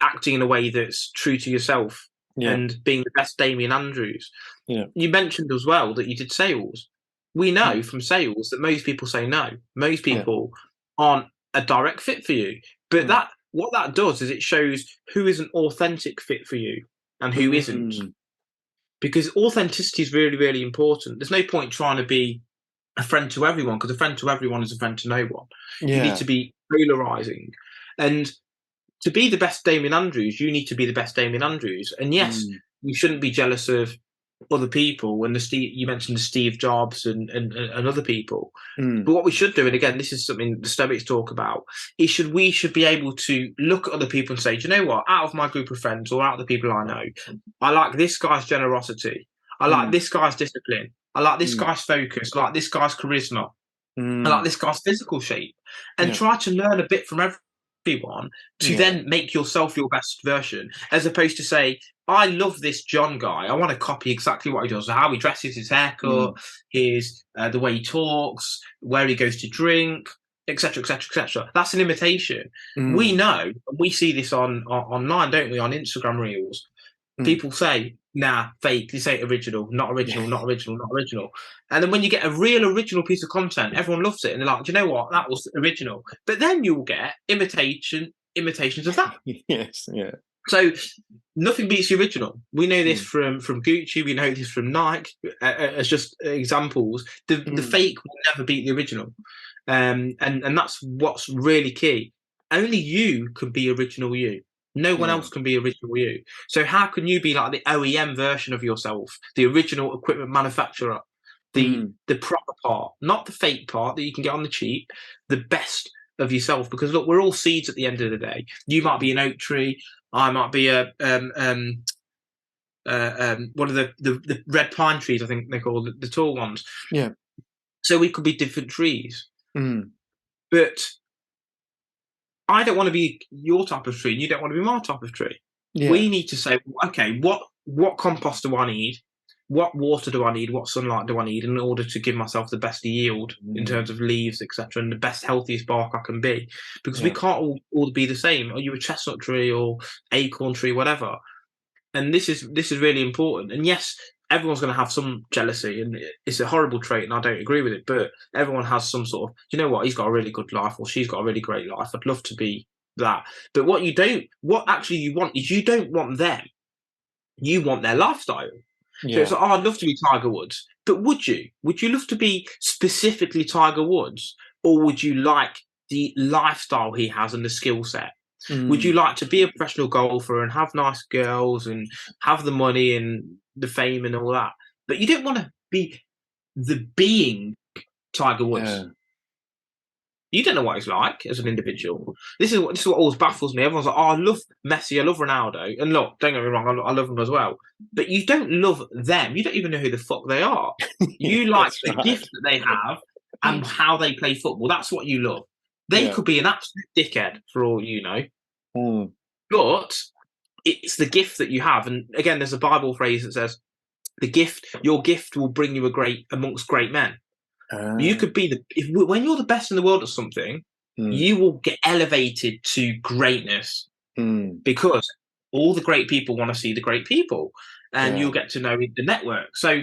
acting in a way that's true to yourself and being the best Damien Andrews. Yeah. You mentioned as well that you did sales. We know from sales that most people say no. Most people aren't a direct fit for you. But what that does is it shows who is an authentic fit for you and who isn't. Because authenticity is really, really important. There's no point trying to be a friend to everyone, because a friend to everyone is a friend to no one. You need to be polarizing. And to be the best Damien Andrews, you need to be the best Damien Andrews. And yes, you shouldn't be jealous of other people. And you mentioned the Steve Jobs and other people. But what we should do, and again, this is something the Stoics talk about, is we should be able to look at other people and say, do you know what? Out of my group of friends or out of the people I know, I like this guy's generosity. I like this guy's discipline. I like this guy's focus. I like this guy's charisma. I like this guy's physical shape. And try to learn a bit from everyone to then make yourself your best version, as opposed to say, I love this John guy. I want to copy exactly what he does, how he dresses, his haircut, his the way he talks, where he goes to drink, etc., etc., etc. That's an imitation. We know, and we see this online, don't we, on Instagram Reels. People say, nah, fake. They say original, not original, not original, not original. And then when you get a real original piece of content, everyone loves it. And they're like, do you know what? That was original. But then you'll get imitations of that. Yes, yeah. So nothing beats the original. We know this from Gucci. We know this from Nike as just examples. The fake will never beat the original. And that's what's really key. Only you can be original you. No one else can be original you. So how can you be like the OEM version of yourself, the original equipment manufacturer, the proper part, not the fake part that you can get on the cheap, the best of yourself? Because look, we're all seeds at the end of the day. You might be an oak tree. I might be a one of the red pine trees, I think they're called, the tall ones. Yeah. So we could be different trees. But I don't want to be your type of tree, and you don't want to be my type of tree. Yeah. We need to say, okay, what compost do I need? What water do I need? What sunlight do I need in order to give myself the best yield in terms of leaves, etc., and the best, healthiest bark I can be? Because we can't all be the same. Are you a chestnut tree or acorn tree, whatever? And this is really important. And yes, everyone's going to have some jealousy, and it's a horrible trait, and I don't agree with it. But everyone has some sort of, you know what, he's got a really good life, or she's got a really great life. I'd love to be that. But what actually you want is, you don't want them. You want their lifestyle. Yeah. So it's like, I'd love to be Tiger Woods. But would you? Would you love to be specifically Tiger Woods? Or would you like the lifestyle he has and the skill set? Would you like to be a professional golfer and have nice girls and have the money and the fame and all that? But you don't want to be the being Tiger Woods. Yeah. You don't know what he's like as an individual. This is what always baffles me. Everyone's like, oh, I love Messi, I love Ronaldo. And look, don't get me wrong, I love them as well. But you don't love them. You don't even know who the fuck they are. You like the gift that they have and how they play football. That's what you love. They could be an absolute dickhead for all you know. But it's the gift that you have. And again, there's a Bible phrase that says, your gift will bring you amongst great men. You could be when you're the best in the world at something, you will get elevated to greatness because all the great people want to see the great people, and you'll get to know the network. So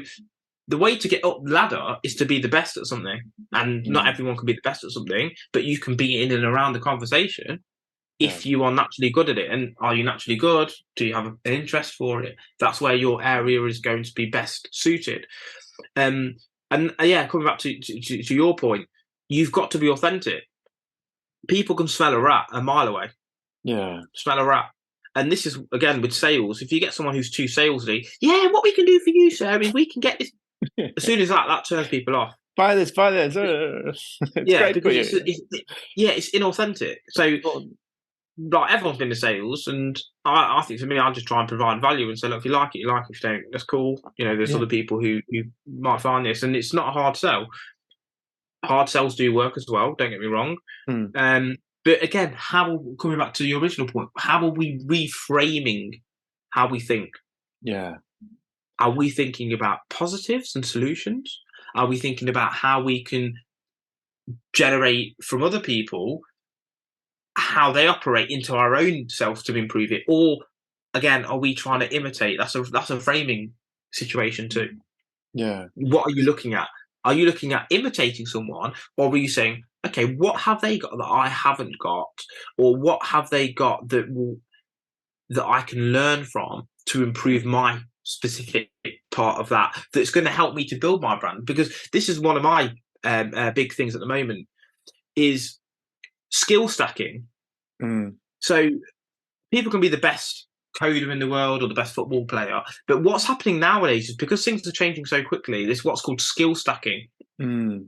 the way to get up the ladder is to be the best at something, and not everyone can be the best at something, but you can be in and around the conversation if you are naturally good at it. And are you naturally good? Do you have an interest for it? That's where your area is going to be best suited. And coming back to your point, you've got to be authentic. people can smell a rat a mile away. Yeah. Smell a rat. And this is, again, with sales. If you get someone who's too salesy, yeah, what we can do for you, sir, is we can get this. As soon as that turns people off. Buy this. It's Yeah, great for because you. it's inauthentic. So, like, everyone's been to sales, and I think for me, I just try and provide value and say, look, if you like it, you like it. If you don't, that's cool. You know, there's other people who might find this, and it's not a hard sell. Hard sells do work as well. Don't get me wrong. But again, coming back to the original point, how are we reframing how we think? Yeah. Are we thinking about positives and solutions? Are we thinking about how we can generate from other people how they operate into our own self to improve it? Or again, are we trying to imitate? That's a framing situation too. Yeah. What are you looking at? Are you looking at imitating someone, or are you saying, okay, what have they got that I haven't got, or what have they got that I can learn from to improve my specific part of that's going to help me to build my brand? Because this is one of my big things at the moment is skill stacking. So people can be the best coder in the world or the best football player, but what's happening nowadays is because things are changing so quickly, there's what's called skill stacking,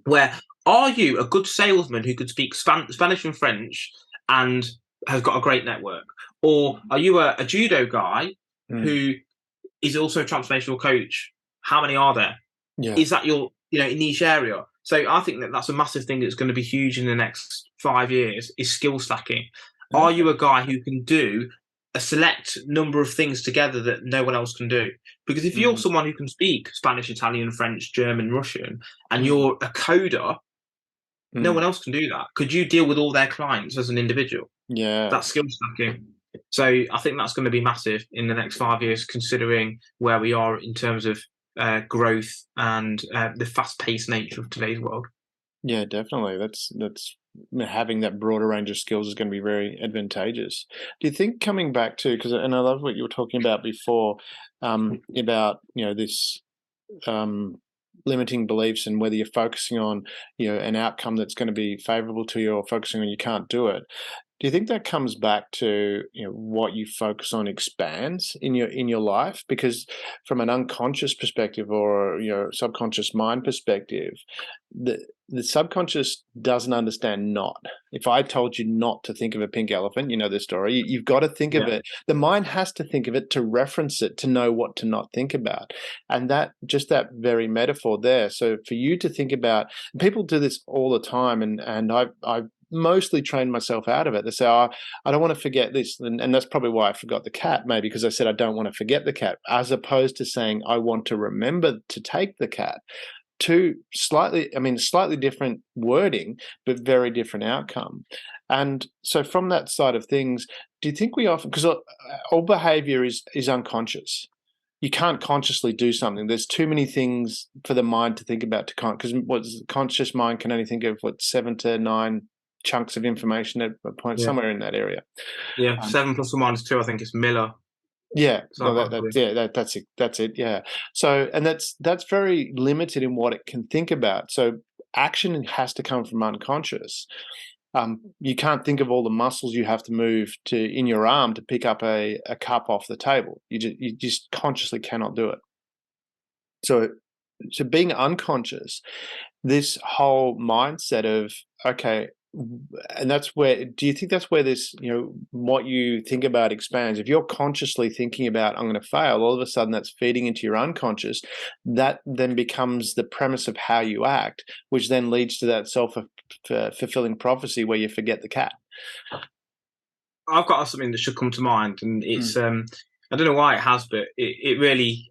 where are you a good salesman who could speak Spanish and French and has got a great network, or are you a judo guy who is also a transformational coach? How many are there? Is that your niche area? So I think that's a massive thing that's going to be huge in the next 5 years is skill stacking. Are you a guy who can do a select number of things together that no one else can do? Because if you're someone who can speak Spanish, Italian, French, German, Russian, and you're a coder, no one else can do that. Could you deal with all their clients as an individual? Yeah. That's skill stacking. So I think that's going to be massive in the next 5 years, considering where we are in terms of growth and the fast-paced nature of today's world. Yeah, definitely. That's having that broader range of skills is going to be very advantageous. Do you think coming back to and I love what you were talking about before about this limiting beliefs and whether you're focusing on an outcome that's going to be favorable to you or focusing on you can't do it. Do you think that comes back to what you focus on expands in your life? Because from an unconscious perspective or subconscious mind perspective, the subconscious doesn't understand not. If I told you not to think of a pink elephant, you know the story. You've got to think of it. The mind has to think of it to reference it to know what to not think about, and that very metaphor there. So for you to think about, people do this all the time, and I've mostly trained myself out of it. They say, I don't want to forget this. And that's probably why I forgot the cat, maybe because I said I don't want to forget the cat, as opposed to saying I want to remember to take the cat. Two slightly different wording, but very different outcome. And so from that side of things, do you think we often, because all behavior is unconscious. You can't consciously do something. There's too many things for the mind to think about because conscious mind can only think of 7 to 9 chunks of information at a point, somewhere in that area. 7 plus or minus 2, I think it's Miller. Yeah, that's it. Yeah. So, and that's very limited in what it can think about. So action has to come from unconscious. You can't think of all the muscles you have to move in your arm to pick up a cup off the table. You just consciously cannot do it. So being unconscious, this whole mindset of, okay, and that's where, do you think that's where this, what you think about expands? If you're consciously thinking about, I'm going to fail, all of a sudden that's feeding into your unconscious. That then becomes the premise of how you act, which then leads to that self-fulfilling prophecy where you forget the cat. I've got something that should come to mind, and it's, I don't know why it has, but it really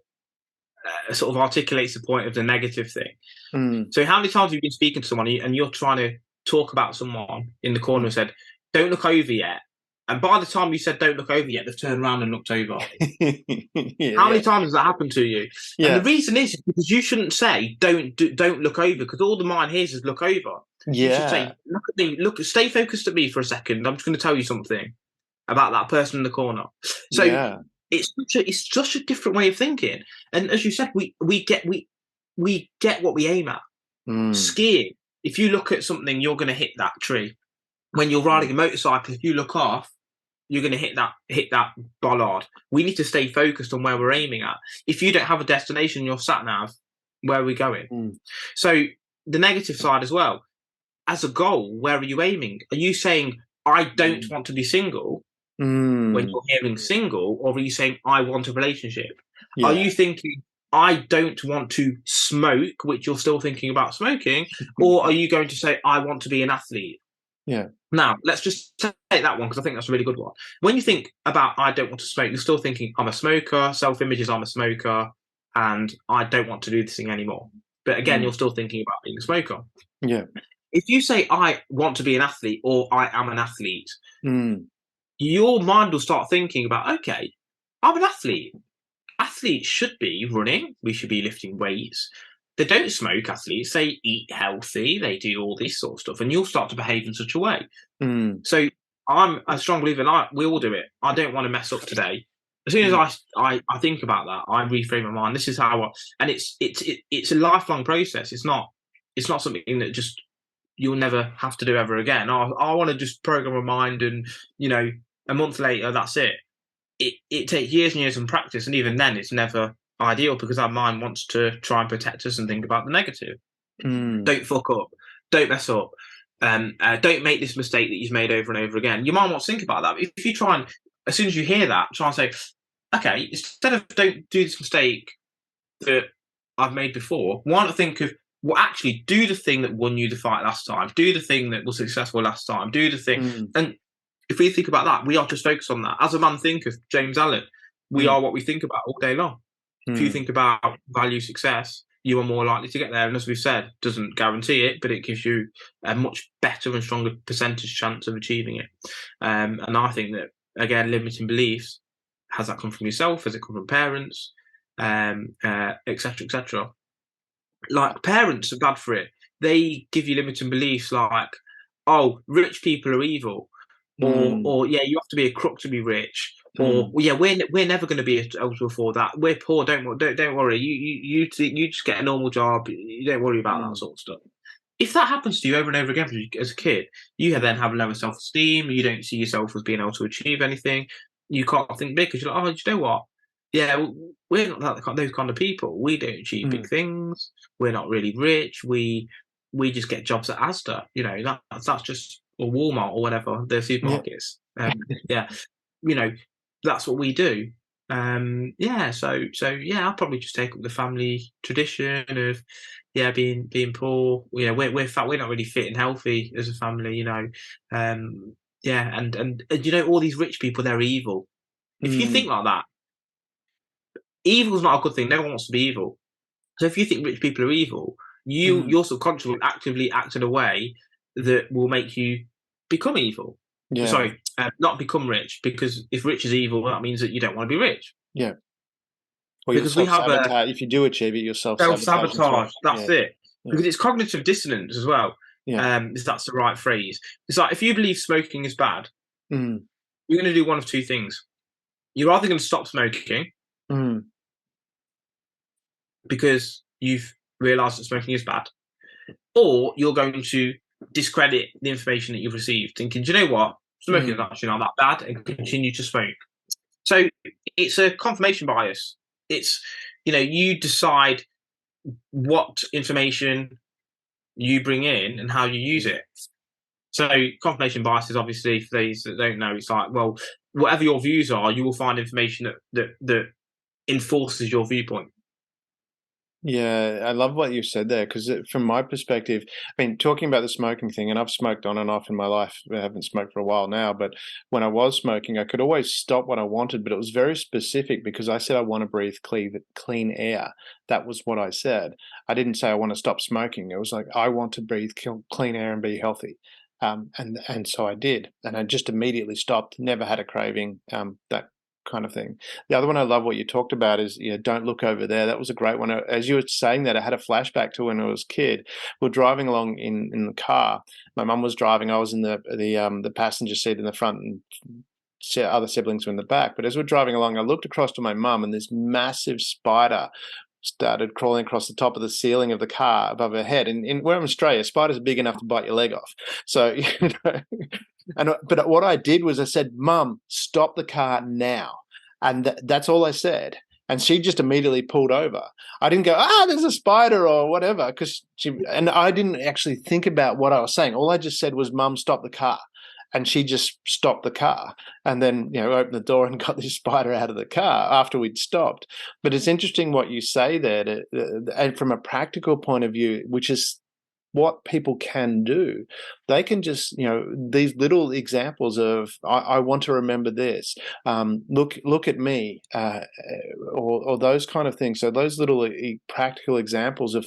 sort of articulates the point of the negative thing. So how many times have you been speaking to someone and you're trying to talk about someone in the corner and said, don't look over yet. And by the time you said, don't look over yet, they've turned around and looked over. How many times has that happened to you? And the reason is because you shouldn't say, don't look over, because all the mind hears is look over. You should say, look at me, stay focused at me for a second. I'm just going to tell you something about that person in the corner. So it's such a different way of thinking. And as you said, we get what we aim at. Skiing. If you look at something, you're going to hit that tree. When you're riding a motorcycle, if you look off, you're going to hit that bollard. We need to stay focused on where we're aiming at. If you don't have a destination, you're sat nav, where are we going? So the negative side as well, as a goal, where are you aiming? Are you saying, I don't want to be single when you're hearing single, or are you saying, I want a relationship? Are you thinking, I don't want to smoke, which you're still thinking about smoking, or are you going to say, I want to be an athlete? Yeah. Now, let's just take that one, because I think that's a really good one. When you think about I don't want to smoke, you're still thinking I'm a smoker, self-image is I'm a smoker, and I don't want to do this thing anymore. But again, you're still thinking about being a smoker. Yeah. If you say I want to be an athlete or I am an athlete, your mind will start thinking about, okay, I'm an athlete. Athletes should be running. We should be lifting weights. They don't smoke, athletes. They eat healthy. They do all this sort of stuff. And you'll start to behave in such a way. So I'm a strong believer, and we all do it. I don't want to mess up today. As soon as I think about that, I reframe my mind. This is how and it's a lifelong process. It's not something that just you'll never have to do ever again. I want to just program my mind, and a month later, that's it. It takes years and years of practice, and even then, it's never ideal, because our mind wants to try and protect us and think about the negative. Don't fuck up. Don't mess up. Don't make this mistake that you've made over and over again. Your mind wants to think about that. If you try and, as soon as you hear that, try and say, okay, instead of don't do this mistake that I've made before, why not think of, well, actually do the thing that won you the fight last time. Do the thing that was successful last time. Do the thing. And if we think about that, we are just focused on that. As a man thinketh, James Allen, we are what we think about all day long. If you think about value success, you are more likely to get there. And as we've said, doesn't guarantee it, but it gives you a much better and stronger percentage chance of achieving it. And I think that, again, limiting beliefs, has that come from yourself? Has it come from parents? Et cetera, et cetera. Like, parents are bad for it. They give you limiting beliefs like, oh, rich people are evil. Or yeah, you have to be a crook to be rich. Or well, yeah, we're never going to be able to afford that. We're poor. Don't worry. You just get a normal job. You don't worry about that sort of stuff. If that happens to you over and over again as a kid, you then have lower self-esteem. You don't see yourself as being able to achieve anything. You can't think big, because you're like, oh, you know what? Yeah, we're not those kind of people. We don't achieve big things. We're not really rich. We just get jobs at Asda. That's just, or Walmart or whatever, the supermarkets. Yeah, that's what we do. So I'll probably just take up the family tradition of being poor. We're fat. We're not really fit and healthy as a family. And all these rich people, they're evil. If you think like that, evil's not a good thing. No one wants to be evil. So if you think rich people are evil, your subconscious will actively act in a way that will make you become evil. Yeah. Sorry, not become rich, because if rich is evil, that means that you don't want to be rich. Yeah. Well, because we have if you do achieve it, you're self-sabotage. That's it. Because it's cognitive dissonance as well. Yeah. If that's the right phrase. It's like, if you believe smoking is bad, you're going to do one of two things. You're either going to stop smoking because you've realised that smoking is bad, or you're going to discredit the information that you've received, thinking, do you know what? Smoking is actually not that bad, and continue to smoke. So it's a confirmation bias. It's, you decide what information you bring in and how you use it. So confirmation bias is, obviously, for those that don't know, it's like, well, whatever your views are, you will find information that enforces your viewpoint. Yeah, I love what you said there, because from my perspective, I mean, talking about the smoking thing, and I've smoked on and off in my life. I haven't smoked for a while now, but when I was smoking, I could always stop when I wanted, but it was very specific, because I said I want to breathe clean air. That was what I said. I didn't say I want to stop smoking. It was like, I want to breathe clean air and be healthy. And so I did, and I just immediately stopped, never had a craving, that kind of thing. The other one I love what you talked about is, don't look over there. That was a great one. As you were saying that, I had a flashback to when I was a kid. We were driving along in the car. My mum was driving. I was in the passenger seat in the front, and other siblings were in the back. But as we're driving along, I looked across to my mum, and this massive spider started crawling across the top of the ceiling of the car above her head. And we're in Australia, spiders are big enough to bite your leg off. So, but what I did was I said, Mum, stop the car now. And that's all I said. And she just immediately pulled over. I didn't go, there's a spider or whatever, and I didn't actually think about what I was saying. All I just said was, Mum, stop the car. And she just stopped the car and then, opened the door and got this spider out of the car after we'd stopped. But it's interesting what you say there, and from a practical point of view, which is what people can do. They can just, these little examples of, I want to remember this, look at me, or those kind of things. So those little practical examples of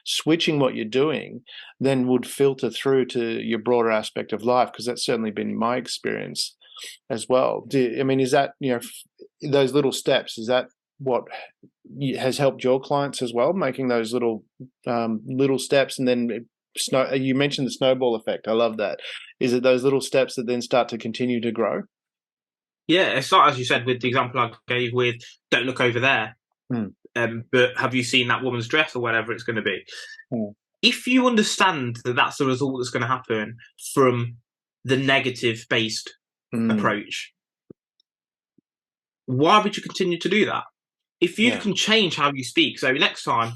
switching what you're doing then would filter through to your broader aspect of life, because that's certainly been my experience as well. Is that, those little steps, is that what has helped your clients as well, making those little steps? And then you mentioned the snowball effect. I love that. Is it those little steps that then start to continue to grow? Yeah, it's like, as you said, with the example I gave with don't look over there, but have you seen that woman's dress, or whatever it's going to be? If you understand that that's the result that's going to happen from the negative based approach, why would you continue to do that? If you can change how you speak, so next time,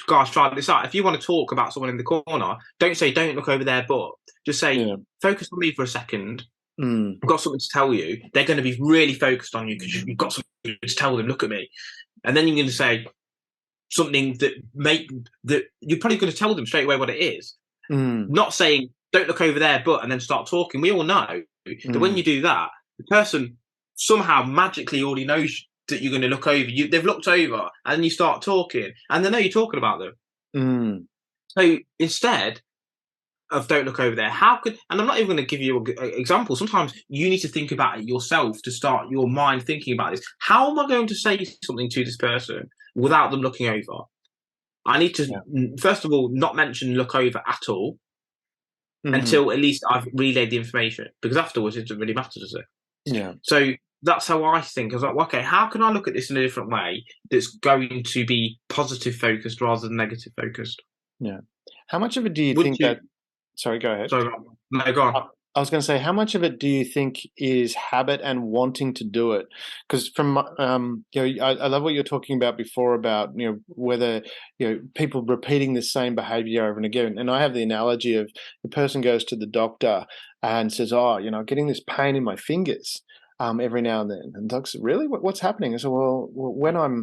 guys, try this out. If you want to talk about someone in the corner, don't say, don't look over there, but just say, focus on me for a second. I've got something to tell you. They're going to be really focused on you because you've got something to tell them. Look at me. And then you're going to say something that you're probably going to tell them straight away what it is. Not saying, don't look over there, but, and then start talking. We all know that when you do that, the person somehow magically already knows that you're going to look over. They've looked over, and then you start talking, and they know you're talking about them. So instead of don't look over there, and I'm not even going to give you an example. Sometimes you need to think about it yourself to start your mind thinking about this. How am I going to say something to this person without them looking over? I need to, first of all, not mention look over at all until at least I've relayed the information, because afterwards it doesn't really matter, does it? Yeah. So that's how I think. I was like, okay, how can I look at this in a different way that's going to be positive focused rather than negative focused? Yeah. How much of it do you think that? Sorry, go ahead. Sorry, no, go on. I was going to say, how much of it do you think is habit and wanting to do it? Because from I love what you're talking about before about whether people repeating the same behavior over and again. And I have the analogy of the person goes to the doctor and says, getting this pain in my fingers every now and then. And the doctor said, really? What's happening? I said, well, when I'm,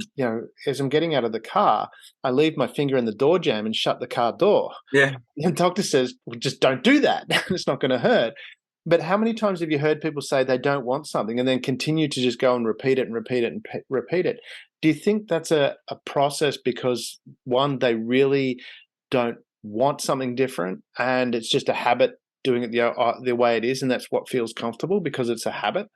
as I'm getting out of the car, I leave my finger in the door jamb and shut the car door. Yeah. And the doctor says, well, just don't do that. It's not going to hurt. But how many times have you heard people say they don't want something and then continue to just go and repeat it and repeat it and repeat it? Do you think that's a process because, one, they really don't want something different and it's just a habit doing it the way it is, and that's what feels comfortable because it's a habit?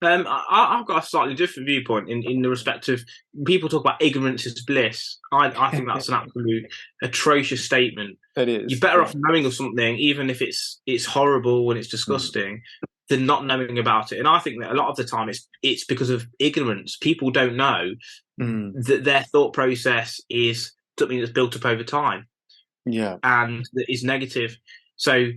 I've got a slightly different viewpoint in the respect of people talk about ignorance is bliss. I think that's an absolute atrocious statement. It is. You're better off knowing of something, even if it's horrible and it's disgusting, than not knowing about it. And I think that a lot of the time it's because of ignorance. People don't know that their thought process is something that's built up over time. Yeah. And that is negative. So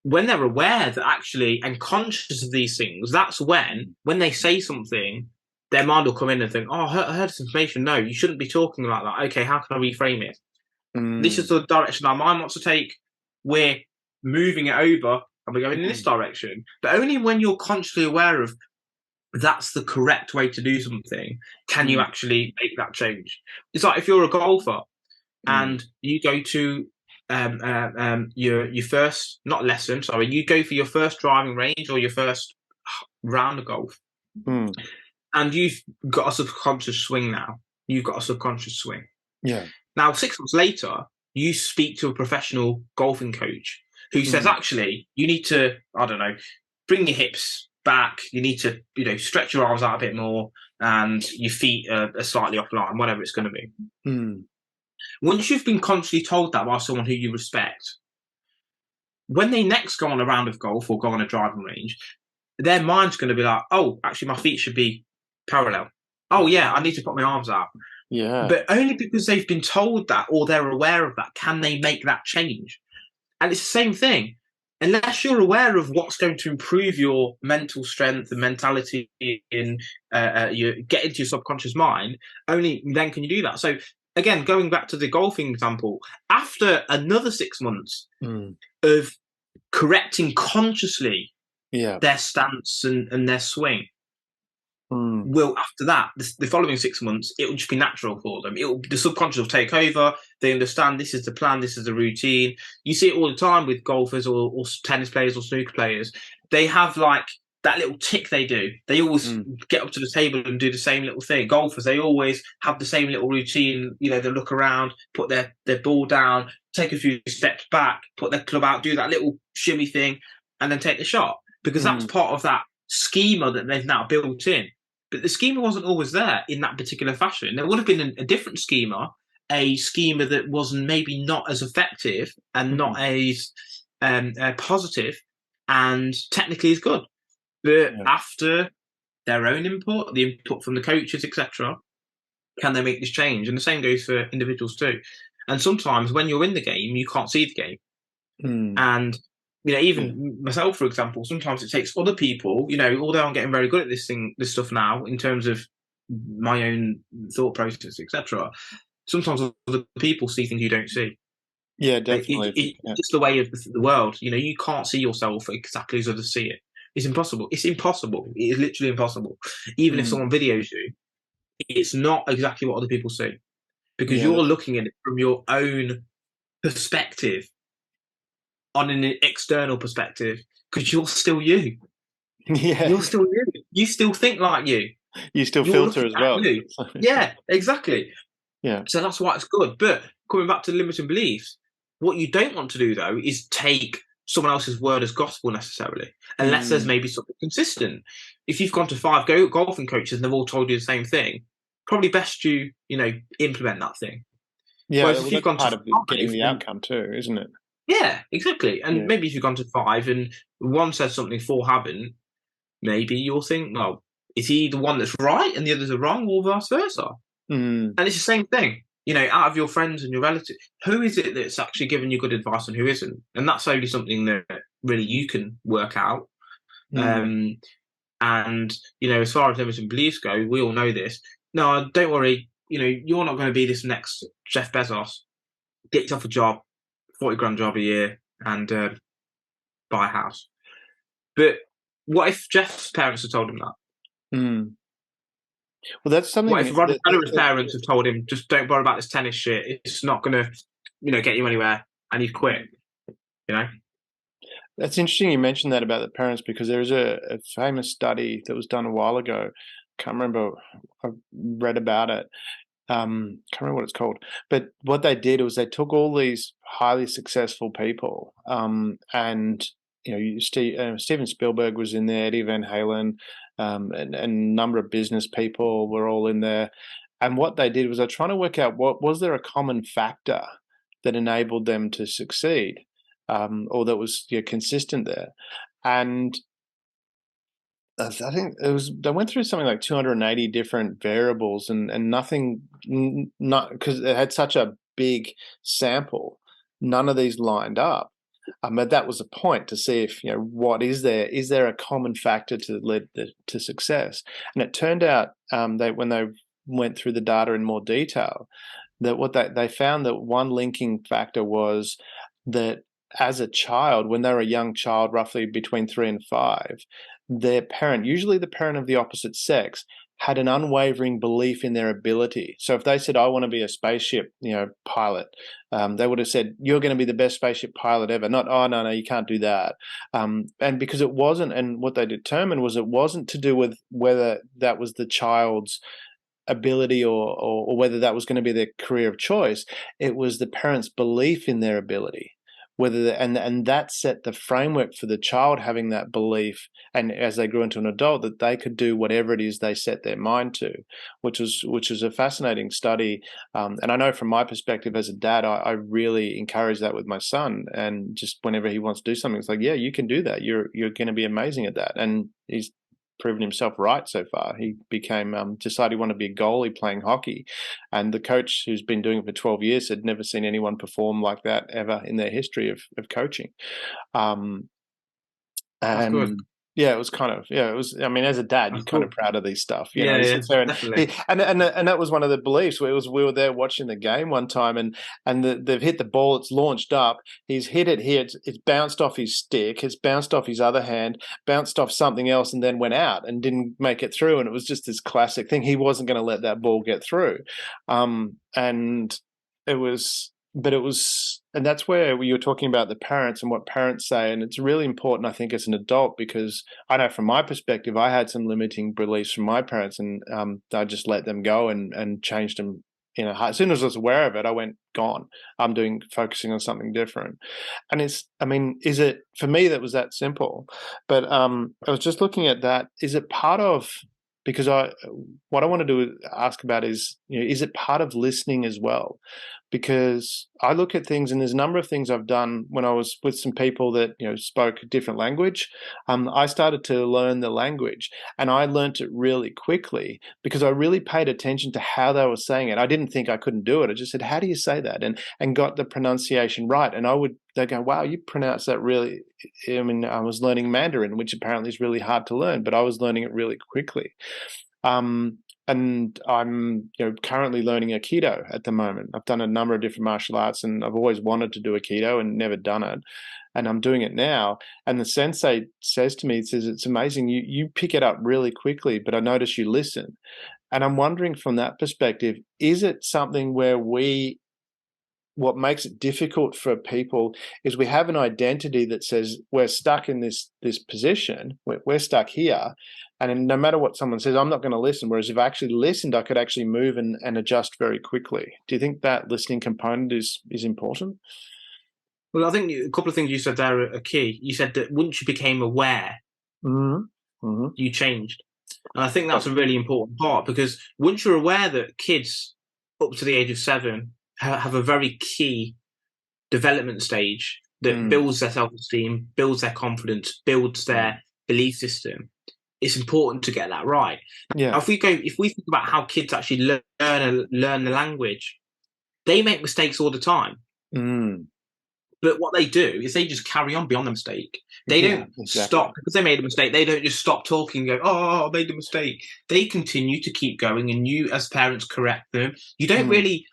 when they're aware that actually and conscious of these things, that's when they say something, their mind will come in and think, oh, I heard this information. No, you shouldn't be talking like that. Okay, how can I reframe it? This is the direction our mind wants to take. We're moving it over and we're going in this direction. But only when you're consciously aware of that's the correct way to do something can you actually make that change. It's like if you're a golfer and you go to your first, not lesson, sorry, you go for your first driving range or your first round of golf, and you've got a subconscious swing now. You've got a subconscious swing. Yeah. Now, 6 months later, you speak to a professional golfing coach who says, actually, you need to, I don't know, bring your hips back. You need to, stretch your arms out a bit more, and your feet are slightly offline, whatever it's going to be. Once you've been consciously told that by someone who you respect, when they next go on a round of golf or go on a driving range, their mind's going to be like, oh, actually, my feet should be parallel. oh yeah, I need to put my arms out. Yeah. But only because they've been told that or they're aware of that can they make that change. And it's the same thing. Unless you're aware of what's going to improve your mental strength and mentality and you get into your subconscious mind, only then can you do that. So again, going back to the golfing example, after another 6 months of correcting consciously Yeah. their stance and their swing, will after that, the following 6 months, it will just be natural for them. The subconscious will take over. They understand this is the plan, this is the routine. You see it all the time with golfers or tennis players or snooker players. They have like that little tick they do. They always get up to the table and do the same little thing. Golfers, they always have the same little routine. You know, they look around, put their ball down, take a few steps back, put their club out, do that little shimmy thing, and then take the shot. Because that's part of that schema that they've now built in. But the schema wasn't always there in that particular fashion. There would have been a different schema, a schema that wasn't maybe not as effective and not as positive and technically as good. But after their own input, the input from the coaches, etc., can they make this change? And the same goes for individuals too. And sometimes when you're in the game, you can't see the game. And you know, even myself, for example, sometimes it takes other people, you know, although I'm getting very good at this stuff now in terms of my own thought process, etc. Sometimes other people see things you don't see. Yeah, definitely. It's just the way of the world. You know, you can't see yourself exactly as others see it. It's impossible. It's impossible. It is literally impossible. Even if someone videos you, it's not exactly what other people see because you're looking at it from your own perspective. On an external perspective, because you're still you. You're still you. You still think like you. You still filter as well. Yeah, exactly. Yeah. So that's why it's good. But coming back to limiting beliefs, what you don't want to do though is take someone else's word as gospel necessarily, unless there's maybe something consistent. If you've gone to 5 golfing coaches and they've all told you the same thing, probably best you implement that thing. Yeah, well, if you've gone part of getting the outcome too, isn't it? Yeah, exactly. And maybe if you've gone to 5 and one says something, 4 haven't, maybe you'll think, well, is he the one that's right and the others are wrong, or vice versa? And it's the same thing. You know, out of your friends and your relatives, who is it that's actually giving you good advice and who isn't? And that's only something that really you can work out. And, you know, as far as limiting beliefs go, we all know this. No, don't worry. You know, you're not going to be this next Jeff Bezos. Get yourself a job. 40 grand job a year and buy a house. But what if Jeff's parents had told him that? Well, that's something. What if Federer's parents have told him, just don't worry about this tennis shit. It's not going to, get you anywhere, and he'd quit. You know. That's interesting. You mentioned that about the parents because there was a famous study that was done a while ago. Can't remember. I read about it. Can't remember what it's called, but what they did was they took all these highly successful people, and Steven Spielberg was in there, Eddie Van Halen, and a number of business people were all in there. And what they did was they're trying to work out what was there a common factor that enabled them to succeed, or that was consistent there, and I think they went through something like 280 different variables and nothing, not because it had such a big sample, none of these lined up. But that was the point to see if, what is there a common factor to lead to success? And it turned out when they went through the data in more detail, that what they found that one linking factor was that as a child, when they were a young child, roughly between 3 and 5, their parent, usually the parent of the opposite sex, had an unwavering belief in their ability. So if they said, I want to be a spaceship, pilot, they would have said, you're going to be the best spaceship pilot ever. Not, oh, no, you can't do that. And because it wasn't, and what they determined was it wasn't to do with whether that was the child's ability or whether that was going to be their career of choice. It was the parents' belief in their ability. And that set the framework for the child having that belief, and as they grew into an adult, that they could do whatever it is they set their mind to, which was a fascinating study. And I know from my perspective as a dad, I really encourage that with my son. And just whenever he wants to do something, it's like, yeah, you can do that. You're going to be amazing at that. And he's proven himself right so far. He became decided he wanted to be a goalie playing hockey, and the coach who's been doing it for 12 years had never seen anyone perform like that ever in their history of coaching. That's good. And yeah, it was kind of, it was, I mean, as a dad, That's you're kind of cool. proud of these stuff, you know. Yeah, He yeah, sits there definitely. and that was one of the beliefs. Where we were there watching the game one time, and they've hit the ball, it's launched up, he's hit it here, it's bounced off his stick, it's bounced off his other hand, bounced off something else, and then went out and didn't make it through. And it was just this classic thing. He wasn't going to let that ball get through, and it was. But it was, and that's where you were talking about the parents and what parents say. And it's really important, I think, as an adult, because I know from my perspective, I had some limiting beliefs from my parents, and I just let them go and changed them. As soon as I was aware of it, I went, gone. I'm focusing on something different. And is it, for me, that was that simple. But I was just looking at that. Is it part of, because what I want to do ask about is, is it part of listening as well? Because I look at things, and there's a number of things I've done when I was with some people that spoke a different language. I started to learn the language, and I learned it really quickly because I really paid attention to how they were saying it. I didn't think I couldn't do it. I just said, "How do you say that?" and got the pronunciation right. And they go, "Wow, you pronounce that really." I mean, I was learning Mandarin, which apparently is really hard to learn, but I was learning it really quickly. And I'm currently learning Aikido at the moment. I've done a number of different martial arts, and I've always wanted to do Aikido and never done it. And I'm doing it now. And the sensei says to me, he says, "It's amazing. You pick it up really quickly, but I notice you listen." And I'm wondering from that perspective, is it something where what makes it difficult for people is we have an identity that says we're stuck in this position, we're stuck here, and no matter what someone says, I'm not going to listen. Whereas if I actually listened, I could actually move and adjust very quickly. Do you think that listening component is important? Well, I think a couple of things you said there are key. You said that once you became aware, you changed. And I think that's a really important part, because once you're aware that kids up to the age of 7 have a very key development stage that builds their self-esteem, builds their confidence, builds their belief system, it's important to get that right. Yeah. If we think about how kids actually learn the language, they make mistakes all the time. But what they do is they just carry on beyond the mistake. They don't stop because they made a mistake. They don't just stop talking and go, "Oh, I made a mistake." They continue to keep going, and you, as parents, correct them. You don't really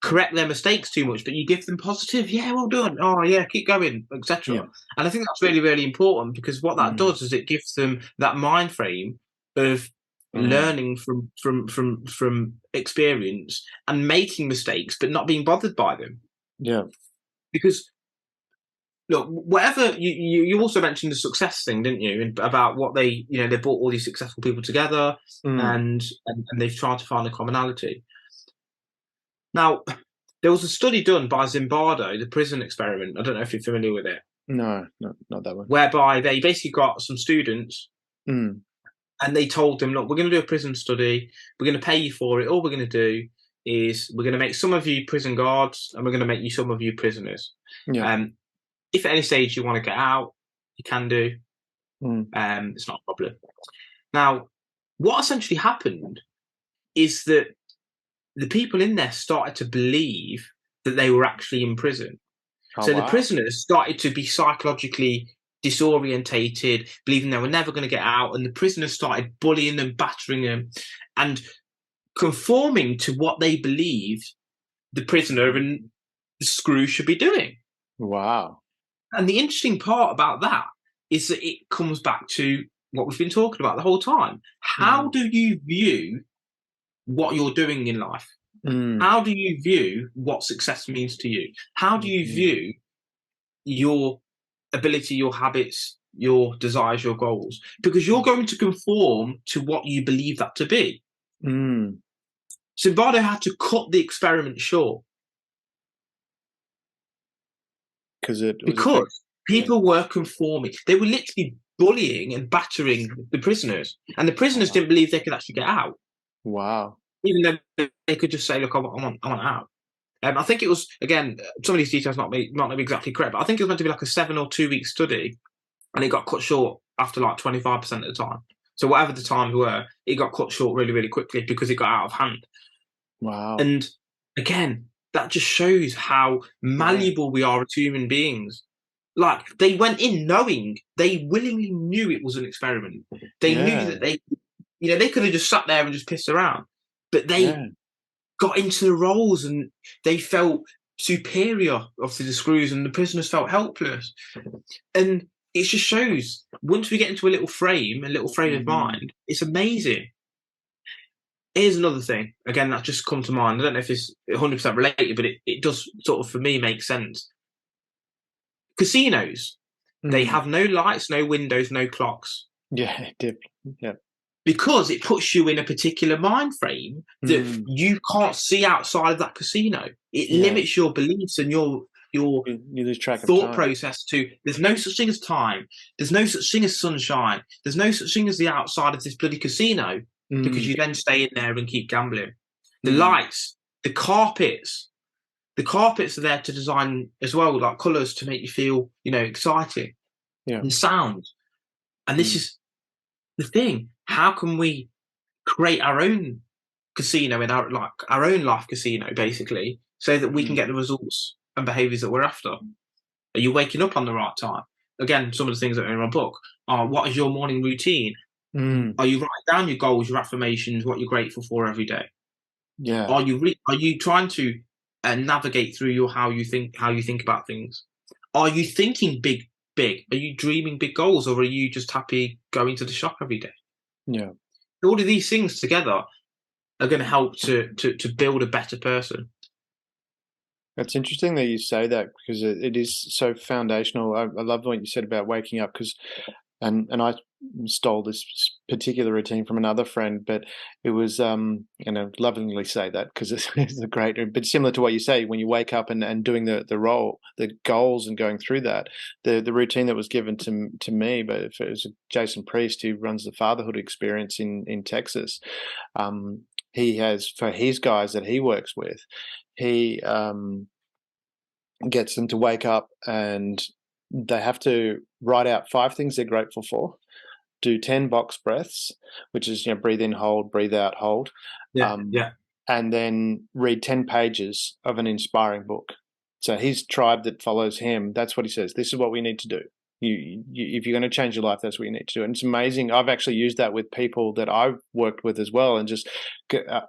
correct their mistakes too much, but you give them positive, "Yeah, well done. Oh, yeah, keep going," etc. Yeah. And I think that's really, really important, because what that does is it gives them that mind frame of learning from experience and making mistakes, but not being bothered by them. Yeah. Because look, whatever you also mentioned the success thing, didn't you? About what they brought all these successful people together, and they've tried to find a commonality. Now, there was a study done by Zimbardo, the prison experiment. I don't know if you're familiar with it. No, not that one. Whereby they basically got some students and they told them, "Look, we're going to do a prison study. We're going to pay you for it. All we're going to do is we're going to make some of you prison guards, and we're going to make some of you prisoners. Yeah. If at any stage you want to get out, you can do. It's not a problem." Now, what essentially happened is that the people in there started to believe that they were actually in prison. The prisoners started to be psychologically disorientated, believing they were never going to get out, and the prisoners started bullying them, battering them, and conforming to what they believed the prisoner and the screw should be doing. Wow. And the interesting part about that is that it comes back to what we've been talking about the whole time. How do you view what you're doing in life? How do you view what success means to you? How do you view your ability, your habits, your desires, your goals? Because you're going to conform to what you believe that to be. Zimbardo had to cut the experiment short. Because people were conforming. They were literally bullying and battering the prisoners. And the prisoners didn't believe they could actually get out. Wow. Even though they could just say, "Look, I want out." I think it was, again, some of these details might not be exactly correct, but I think it was meant to be like a 7 or 2 week study, and it got cut short after like 25% of the time. So whatever the times were, it got cut short really, really quickly because it got out of hand. Wow. And again, that just shows how malleable we are as human beings. Like, they went in knowing, they willingly knew it was an experiment. They knew that they could have just sat there and just pissed around, but they got into the roles and they felt superior, obviously, the screws, and the prisoners felt helpless. And it just shows, once we get into a little frame of mind, it's amazing. Here's another thing, again, that's just come to mind. I don't know if it's 100% related, but it does sort of, for me, make sense. Casinos, they have no lights, no windows, no clocks. Yeah, yeah. Because it puts you in a particular mind frame that you can't see outside of that casino. It limits your beliefs and your you lose track of thought process to, there's no such thing as time. There's no such thing as sunshine. There's no such thing as the outside of this bloody casino, because you then stay in there and keep gambling. The lights, the carpets are there to design as well, like colours to make you feel, exciting. Yeah. And sound. And this is the thing. How can we create our own casino in our own life casino, basically, so that we can get the results and behaviours that we're after? Are you waking up on the right time? Again, some of the things that are in my book are, what is your morning routine? Are you writing down your goals, your affirmations, what you're grateful for every day? Yeah. Are you trying to navigate through how you think about things? Are you thinking big? Are you dreaming big goals, or are you just happy going to the shop every day? Yeah. All of these things together are going to help to build a better person. It's interesting that you say that, because it is so foundational. I love what you said about waking up, because and I stole this particular routine from another friend, but it was lovingly say that, because it's a great, but similar to what you say, when you wake up and doing the role, the goals, and going through that, the routine that was given to me, but it was Jason Priest, who runs the Fatherhood Experience in Texas. He has, for his guys that he works with, he gets them to wake up and they have to write out 5 things they're grateful for, do 10 box breaths, which is, breathe in, hold, breathe out, hold. And then read 10 pages of an inspiring book. So his tribe that follows him, that's what he says. This is what we need to do. If you're going to change your life, that's what you need to do. And it's amazing. I've actually used that with people that I've worked with as well. And just,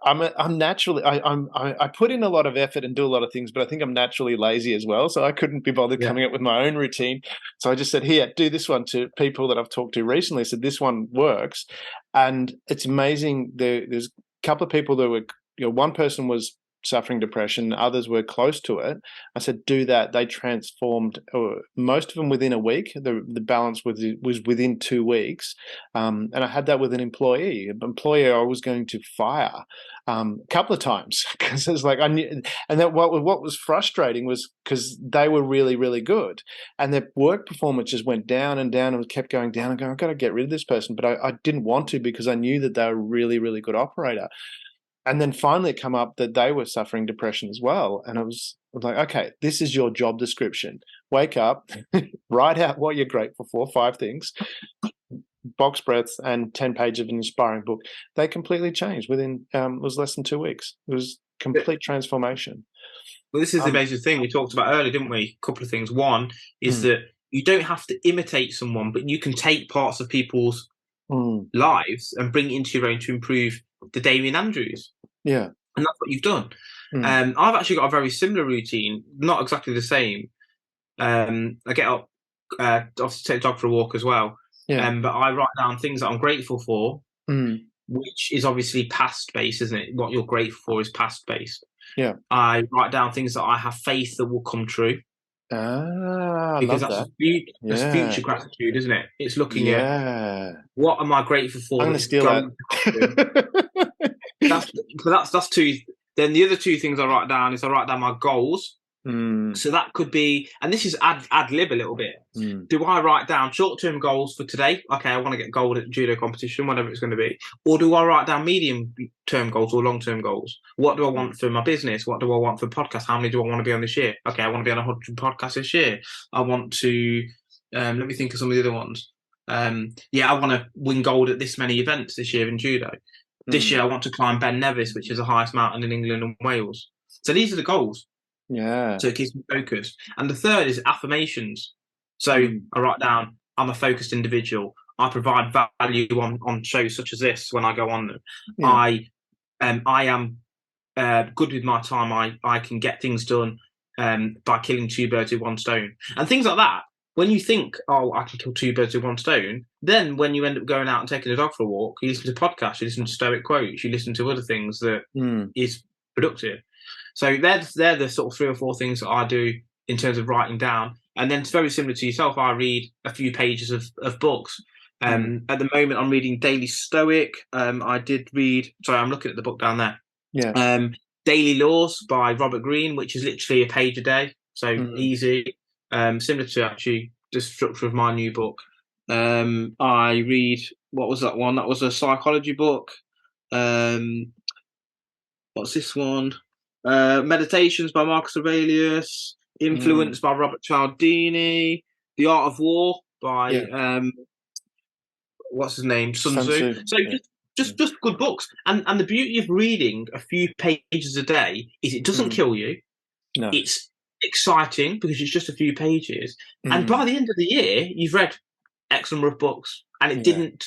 I'm naturally, I put in a lot of effort and do a lot of things, but I think I'm naturally lazy as well. So I couldn't be bothered coming up with my own routine. So I just said, here, do this one, to people that I've talked to recently. I said, this one works. And it's amazing. There's a couple of people that were, one person was suffering depression, others were close to it. I said, do that. They transformed, most of them within a week. The balance was within 2 weeks. And I had that with an employee. An employer I was going to fire a couple of times, because it's like, I knew, and that what was frustrating was because they were really, really good, and their work performance just went down and down and kept going down, and going, I've got to get rid of this person. But I didn't want to, because I knew that they were a really, really good operator. And then finally it came up that they were suffering depression as well. And I was like, okay, this is your job description. Wake up, write out what you're grateful for, 5 things, box breaths, and 10 pages of an inspiring book. They completely changed within, it was less than 2 weeks. It was complete transformation. Well, this is the amazing thing we talked about earlier, didn't we? A couple of things. One is that you don't have to imitate someone, but you can take parts of people's lives and bring it into your own to improve the Damien Andrews. Yeah. And that's what you've done. I've actually got a very similar routine, not exactly the same. I get up, obviously take the dog for a walk as well. But I write down things that I'm grateful for, which is obviously past based, isn't it? What you're grateful for is past based. Yeah. I write down things that I have faith that will come true. Because that's future gratitude, isn't it? It's looking at, what am I grateful for? I'm going to steal that. That's 2. Then the other 2 things I write down is I write down my goals. So that could be, and this is ad lib a little bit. Do I write down short-term goals for today? Okay, I want to get gold at judo competition, whatever it's going to be. Or do I write down medium-term goals or long-term goals? What do I want for my business? What do I want for podcasts? How many do I want to be on this year? Okay, I want to be on 100 podcasts this year. I want to, let me think of some of the other ones. I want to win gold at this many events this year in judo. This year I want to climb Ben Nevis, which is the highest mountain in England and Wales. So these are the goals. Yeah. So it keeps me focused. And the third is affirmations. So I write down, I'm a focused individual. I provide value on shows such as this when I go on them. Yeah. I am good with my time. I can get things done by killing two birds with one stone. And things like that. When you think, oh, I can kill two birds with one stone, then when you end up going out and taking a dog for a walk, you listen to podcasts, you listen to stoic quotes, you listen to other things that is productive. So they're the sort of 3 or 4 things that I do in terms of writing down. And then it's very similar to yourself. I read a few pages of books. At the moment, I'm reading Daily Stoic. I did read, sorry, I'm looking at the book down there. Yeah. Daily Laws by Robert Greene, which is literally a page a day. So easy. Similar to actually the structure of my new book. I read, what was that one? That was a psychology book. What's this one? Meditations by Marcus Aurelius. Influence by Robert Cialdini. The Art of War by what's his name? Sun Tzu. So just good books. And the beauty of reading a few pages a day is it doesn't kill you. No. It's exciting because it's just a few pages. And by the end of the year, you've read X number of books and it didn't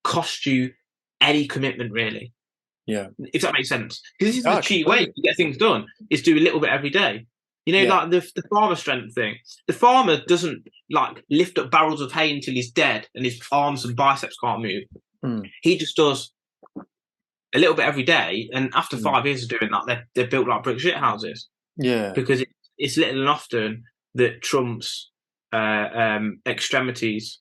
cost you any commitment, really. Yeah. If that makes sense. Because this is the cheap way to get things done, is do a little bit every day. You know, like the farmer strength thing. The farmer doesn't like lift up barrels of hay until he's dead and his arms and biceps can't move. He just does a little bit every day. And after 5 years of doing that, they're built like brick shit houses. Yeah. Because it's little and often that trumps extremities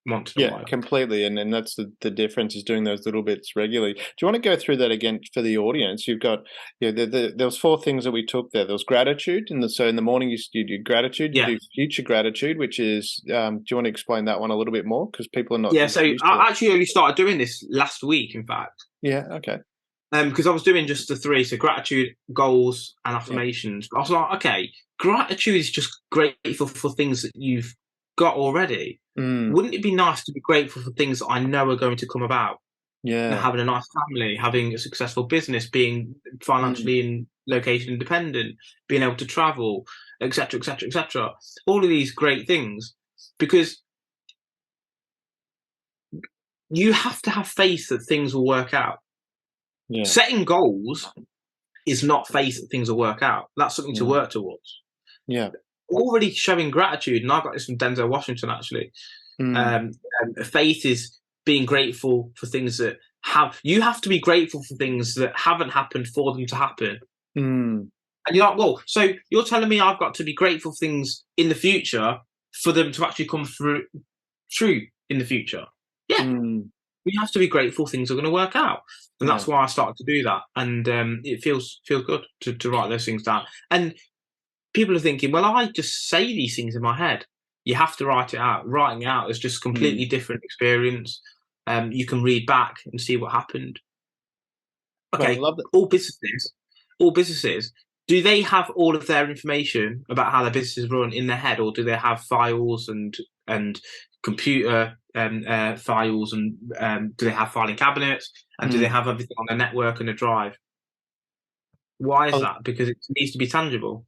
once in a while. Completely. And that's the difference, is doing those little bits regularly. Do you want to go through that again for the audience? You've got, there was 4 things that we took there. There was gratitude. So in the morning you do gratitude, you do future gratitude, which is, do you want to explain that one a little bit more? Because people are not. Yeah, so I actually only started doing this last week, in fact. Yeah, okay. Because I was doing just the 3, so gratitude, goals, and affirmations. But I was like, okay, gratitude is just grateful for things that you've got already. Wouldn't it be nice to be grateful for things that I know are going to come about? Yeah. Having a nice family, having a successful business, being financially and location independent, being able to travel, etc., etc., etc. All of these great things, because you have to have faith that things will work out. Yeah. Setting goals is not faith that things will work out. That's something to work towards. Yeah. Already showing gratitude, and I got this from Denzel Washington actually. Faith is being grateful for things that you have to be grateful for things that haven't happened for them to happen. And you're like, well, so you're telling me I've got to be grateful for things in the future for them to actually come true in the future? Yeah. We have to be grateful things are going to work out. And that's why I started to do that. And it feels good to write those things down. And people are thinking, well, I just say these things in my head. You have to write it out. Writing it out is just a completely different experience. You can read back and see what happened. Okay, well, I love that. All businesses, do they have all of their information about how their businesses run in their head, or do they have files and computer files, and do they have filing cabinets, and do they have everything on their network and a drive? Why is that? Because it needs to be tangible.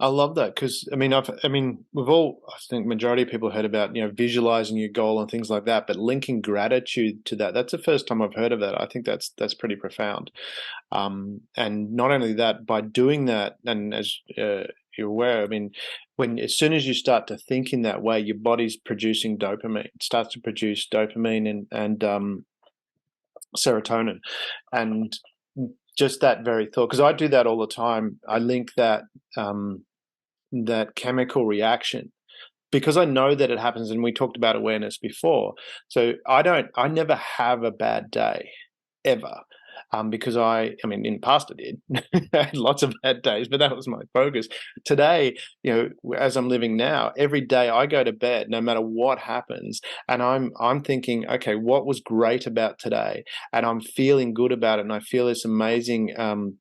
I love that, because we've all, I think majority of people heard about, visualizing your goal and things like that, but linking gratitude to that's the first time I've heard of that. I think that's pretty profound. And not only that, by doing that, and as you're aware, as soon as you start to think in that way, your body's producing dopamine. It starts to produce dopamine and serotonin, and just that very thought. Because I do that all the time. I link that chemical reaction, because I know that it happens, and we talked about awareness before. So I never have a bad day, ever. because I mean, in the past I did. I had lots of bad days, but that was my focus. Today, as I'm living now, every day I go to bed, no matter what happens, and I'm thinking, okay, what was great about today? And I'm feeling good about it, and I feel this amazing,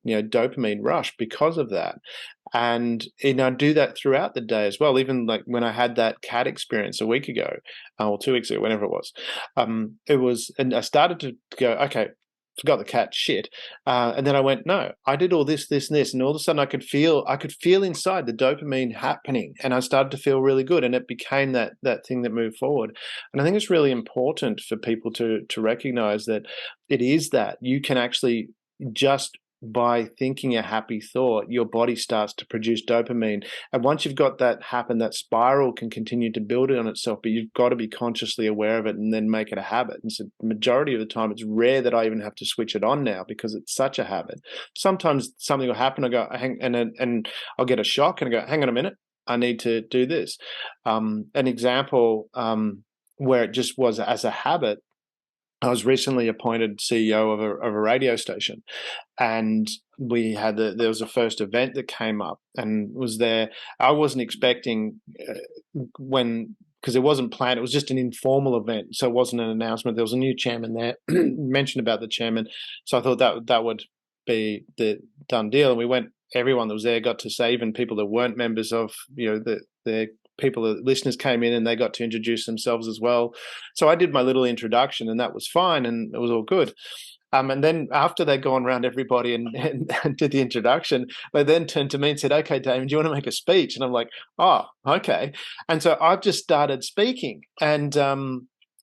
dopamine rush because of that. And I do that throughout the day as well. Even like when I had that cat experience a week ago, or 2 weeks ago, whenever it was, and I started to go, okay, forgot the cat, shit, and then I went, no, I did all this, this, and this, and all of a sudden I could feel inside the dopamine happening, and I started to feel really good, and it became that thing that moved forward. And I think it's really important for people to recognize that it is that you can actually, just by thinking a happy thought, your body starts to produce dopamine. And once you've got that happen, that spiral can continue to build it on itself, but you've got to be consciously aware of it and then make it a habit. And so the majority of the time, it's rare that I even have to switch it on now because it's such a habit. Sometimes something will happen, I go, and I'll get a shock and I go, hang on a minute, I need to do this. An example where it just was as a habit, I was recently appointed CEO of a radio station, and we had there was a first event that came up and was there. I wasn't expecting because it wasn't planned. It was just an informal event, so it wasn't an announcement. There was a new chairman there, mentioned about the chairman, so I thought that would be the done deal. And we went. Everyone that was there got to say, even people that weren't members of the people, the listeners came in and they got to introduce themselves as well. So I did my little introduction and that was fine and it was all good. And then after they'd gone around everybody and did the introduction, they then turned to me and said, okay, Damon, do you want to make a speech? And I'm like, oh, okay. And so I've just started speaking, and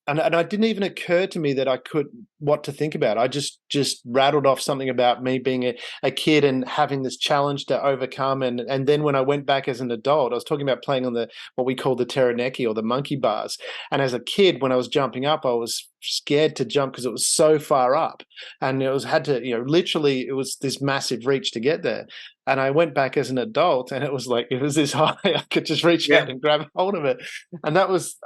it didn't even occur to me that I could, what to think about. I just rattled off something about me being a kid and having this challenge to overcome. And then when I went back as an adult, I was talking about playing on what we call the teraneki or the monkey bars. And as a kid, when I was jumping up, I was scared to jump because it was so far up. And literally it was this massive reach to get there. And I went back as an adult and it was this high, I could just reach out and grab hold of it. And that was,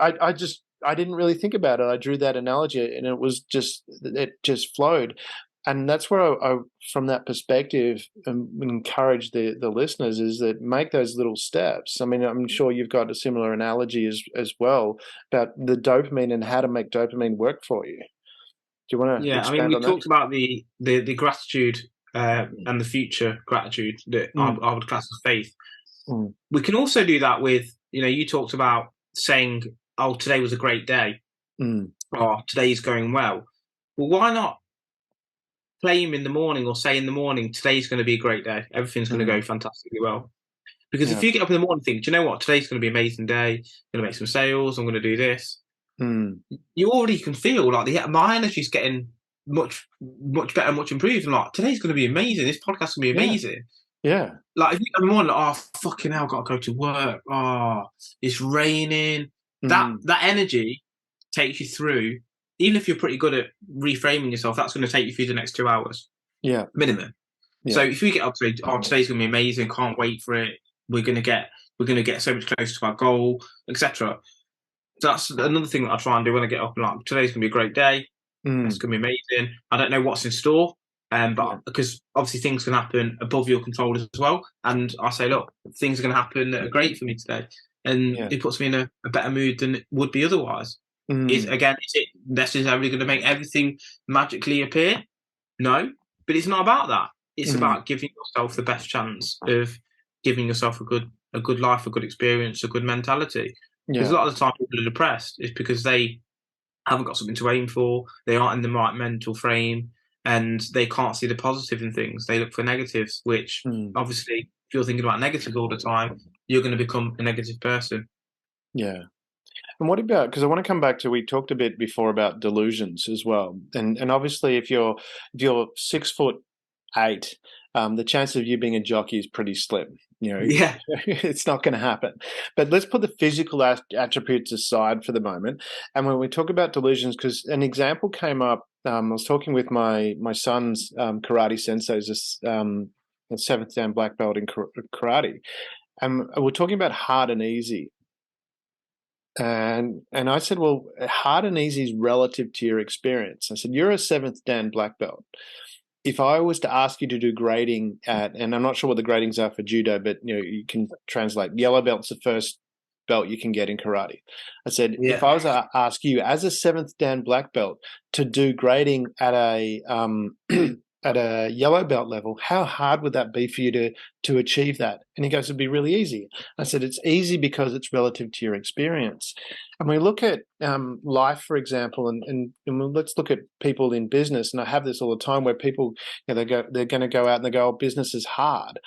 I didn't really think about it. I drew that analogy and it just flowed. And that's where I from that perspective, encourage the listeners is that make those little steps. I mean, I'm sure you've got a similar analogy as well about the dopamine and how to make dopamine work for you. Do you want to expand we on that? talked about the gratitude and the future gratitude that I would class as faith. We can also do that with, you talked about saying, oh, today was a great day, or today's going well. Well, why not claim in the morning or say in the morning, today's going to be a great day. Everything's going to go fantastically well. Because if you get up in the morning and think, do you know what, today's going to be an amazing day, I'm going to make some sales, I'm going to do this. You already can feel like my energy's getting much, much better, much improved. And like, today's going to be amazing. This podcast's going to be amazing. Yeah. Like, if you get up in the morning, like, oh, fucking hell, I've got to go to work. Oh, it's raining. That energy takes you through. Even if you're pretty good at reframing yourself, that's going to take you through the next 2 hours. Yeah. Minimum. Yeah. So if we get up to, today's going to be amazing, can't wait for it. We're going to get so much closer to our goal, etc. So that's another thing that I try and do when I get up. Like, today's going to be a great day. It's going to be amazing. I don't know what's in store, because obviously things can happen above your control as well. And I say, look, things are going to happen that are great for me today, and it puts me in a better mood than it would be otherwise. Is it necessarily going to make everything magically appear? No, but it's not about that. It's about giving yourself the best chance of giving yourself a good life, a good experience, a good mentality. Because a lot of the time people are depressed, it's because they haven't got something to aim for, they aren't in the right mental frame, and they can't see the positive in things. They look for negatives, which obviously, if you're thinking about negatives all the time, you're going to become a negative person. Yeah. And what about, because I want to come back to, we talked a bit before about delusions as well. And obviously if you're 6'8", the chance of you being a jockey is pretty slim. It's not going to happen. But let's put the physical attributes aside for the moment. And when we talk about delusions, because an example came up, I was talking with my son's karate sensei, who's a 7th Dan black belt in karate. And we're talking about hard and easy. And I said, well, hard and easy is relative to your experience. I said, you're a 7th Dan black belt. if I was to ask you to do grading at, and I'm not sure what the gradings are for judo, but you can translate yellow belt's the first belt you can get in karate. I said, if I was to ask you as a seventh dan black belt to do grading at a at a yellow belt level, how hard would that be for you to achieve that? And he goes, it'd be really easy. I said, it's easy because it's relative to your experience. And we look at life, for example, and let's look at people in business. And I have this all the time where people, they're going to go out and they go, oh, business is hard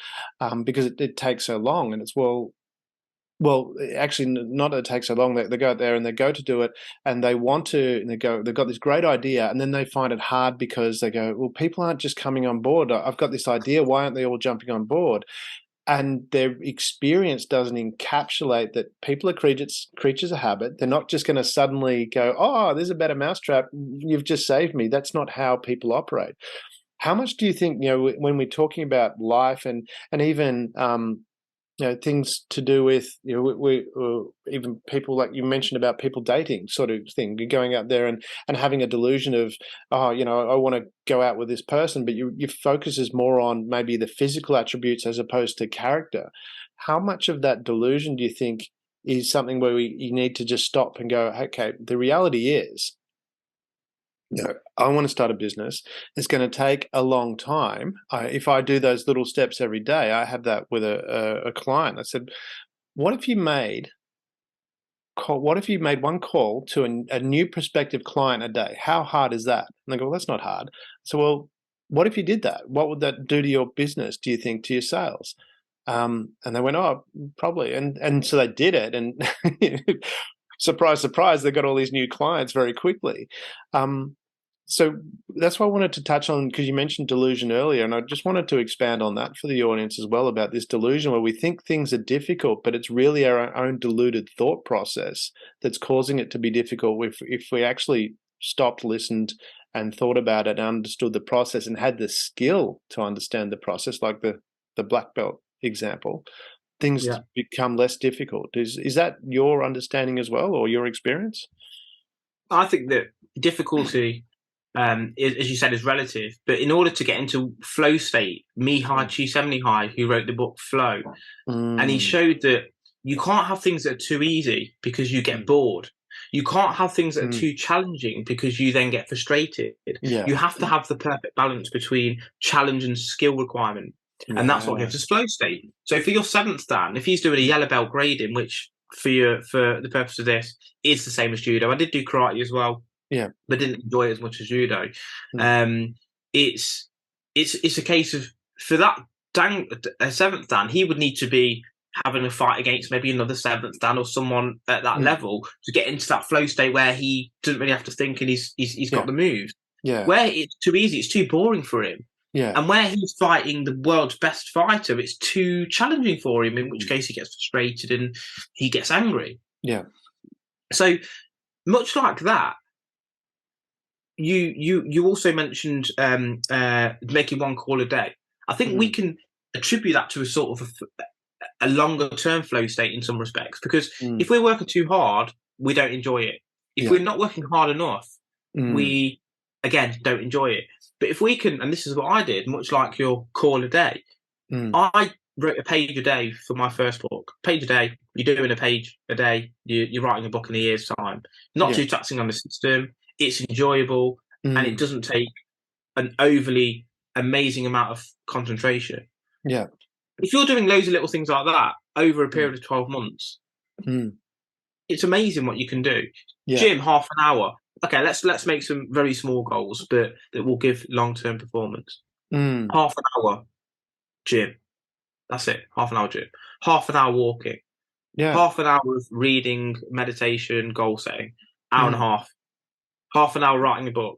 because it takes so long. And it's, well, actually, not that it takes so long. They go out there and they go to do it, and they want to, and they've got this great idea, and then they find it hard because they go, well, people aren't just coming on board. I've got this idea. Why aren't they all jumping on board? And their experience doesn't encapsulate that people are creatures of habit. They're not just going to suddenly go, oh, there's a better mousetrap. You've just saved me. That's not how people operate. How much do you think, when we're talking about life and even things to do with, even people like you mentioned about people dating sort of thing, you're going out there and having a delusion of, I want to go out with this person, but your focus is more on maybe the physical attributes as opposed to character. How much of that delusion do you think is something where you need to just stop and go, okay, the reality is, I want to start a business. It's going to take a long time. If I do those little steps every day, I have that with a client. I said, what if you made one call to a new prospective client a day? How hard is that? And they go, well, that's not hard. So, well, what if you did that? What would that do to your business, do you think, to your sales? And they went, oh, probably. And so they did it. And surprise, surprise, they got all these new clients very quickly. So that's why I wanted to touch on, because you mentioned delusion earlier, and I just wanted to expand on that for the audience as well, about this delusion where we think things are difficult, but it's really our own deluded thought process that's causing it to be difficult. If we actually stopped, listened, and thought about it and understood the process and had the skill to understand the process, like the black belt example, things become less difficult. Is that your understanding as well, or your experience? I think that difficulty, as you said, is relative. But in order to get into flow state, Mihai Csikszentmihalyi, who wrote the book Flow, and he showed that you can't have things that are too easy because you get bored. You can't have things that are too challenging because you then get frustrated. You have to have the perfect balance between challenge and skill requirement. And that's what gives us flow state. So for your seventh dan, if he's doing a yellow belt grading, which for the purpose of this is the same as judo. I did do karate as well. Yeah, but didn't enjoy it as much as judo. It's a case of, for that seventh dan, he would need to be having a fight against maybe another seventh dan or someone at that level to get into that flow state where he doesn't really have to think and he's got the moves. Yeah, where it's too easy, it's too boring for him. Yeah, and where he's fighting the world's best fighter, it's too challenging for him. In which case, he gets frustrated and he gets angry. Yeah. So much like that. You also mentioned making one call a day. I think we can attribute that to a sort of a longer term flow state in some respects, because if we're working too hard, we don't enjoy it. If we're not working hard enough, we again don't enjoy it. But if we can, and this is what I did, much like your call a day, I wrote a page a day for my first book. Page a day. You're doing a page a day. You're writing a book in a year's time. Not too taxing on the system. It's enjoyable, and it doesn't take an overly amazing amount of concentration. Yeah. If you're doing loads of little things like that over a period of 12 months, it's amazing what you can do. Yeah. Gym, half an hour. Okay, let's make some very small goals, but that will give long-term performance. Half an hour gym. That's it. Half an hour gym. Half an hour walking. Yeah. Half an hour of reading, meditation, goal setting. Hour and a half. Half an hour writing a book.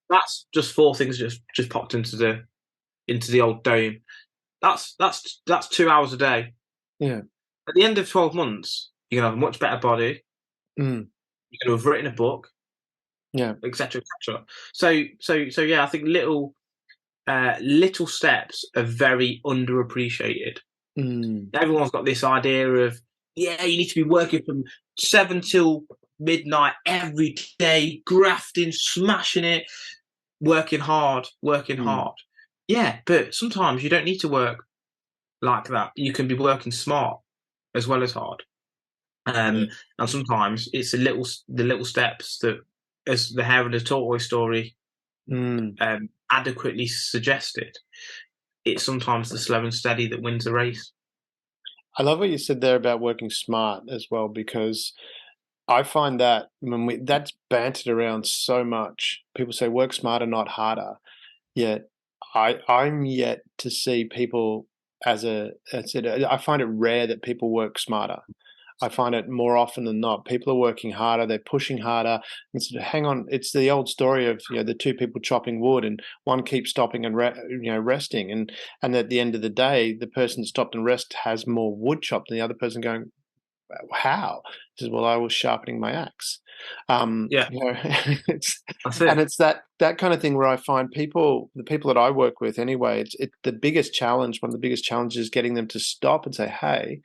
That's just 4 things just popped into the old dome. That's 2 hours a day. Yeah. At the end of 12 months, you're gonna have a much better body. You're gonna have written a book. Yeah. Etc. Etc. So yeah, I think little steps are very underappreciated. Everyone's got this idea of, you need to be working from 7 till midnight every day, grafting, smashing it. working hard. Yeah, but sometimes you don't need to work like that. You can be working smart as well as hard. And sometimes it's the little steps that, as the hare and the tortoise story adequately suggested, it's sometimes the slow and steady that wins the race. I love what you said there about working smart as well, because I find that that's bantered around so much. People say work smarter, not harder. Yet I'm yet to see people I find it rare that people work smarter. I find it more often than not, people are working harder, they're pushing harder. And sort of, hang on, it's the old story of, the two people chopping wood, and one keeps stopping and resting, and at the end of the day, the person that stopped and rest has more wood chopped than the other person going, how? He says, well, I was sharpening my axe. Yeah, it's that's it. And it's that kind of thing where I find the people that I work with anyway, it's the biggest challenge. One of the biggest challenges is getting them to stop and say, hey,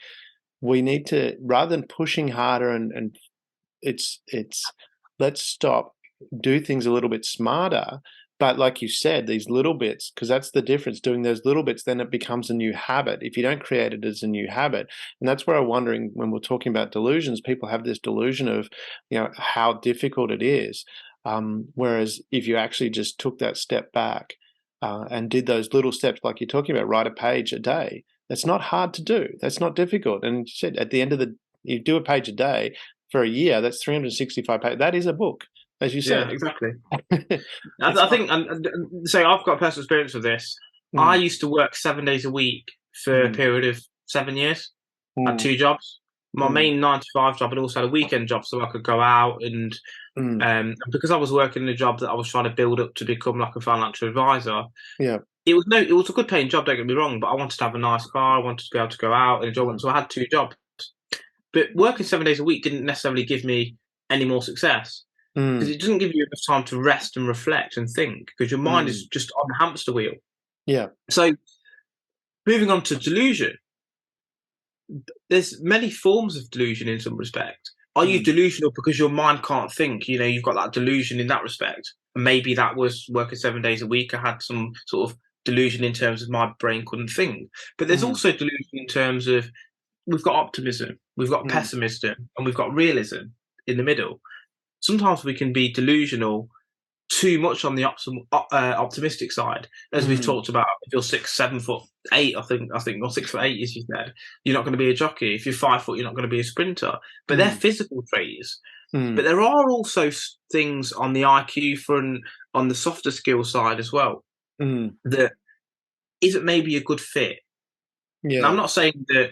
we need to, rather than pushing harder and it's let's stop, do things a little bit smarter. But like you said, these little bits, because that's the difference, doing those little bits, then it becomes a new habit if you don't create it as a new habit. And that's where I'm wondering, when we're talking about delusions, people have this delusion of, how difficult it is. Whereas if you actually just took that step back and did those little steps, like you're talking about, write a page a day, that's not hard to do. That's not difficult. And you said at the end of you do a page a day for a year, that's 365 pages. That is a book, as you said. Yeah, exactly. I think, so I've got personal experience with this. I used to work 7 days a week for a period of 7 years. I had two jobs. My main 9 to 5 job, and also had a weekend job, so I could go out and because I was working in a job that I was trying to build up to become like a financial advisor. Yeah. It was a good paying job, don't get me wrong, but I wanted to have a nice car, I wanted to be able to go out and enjoy it, so I had two jobs. But working 7 days a week didn't necessarily give me any more success, because it doesn't give you enough time to rest and reflect and think, because your mind is just on the hamster wheel. Yeah. So moving on to delusion, there's many forms of delusion in some respect. Are you delusional because your mind can't think? You've got that delusion in that respect. And maybe that was working 7 days a week. I had some sort of delusion in terms of my brain couldn't think. But there's also delusion in terms of, we've got optimism, we've got pessimism, and we've got realism in the middle. Sometimes we can be delusional too much on the optimistic side, as we've talked about. If you're 6'7'8", I think, or 6'8", as you said, you're not going to be a jockey. If you're 5 foot, you're not going to be a sprinter. But they're physical traits. But there are also things on the IQ front, on the softer skill side as well, that isn't maybe a good fit. Yeah. Now, I'm not saying that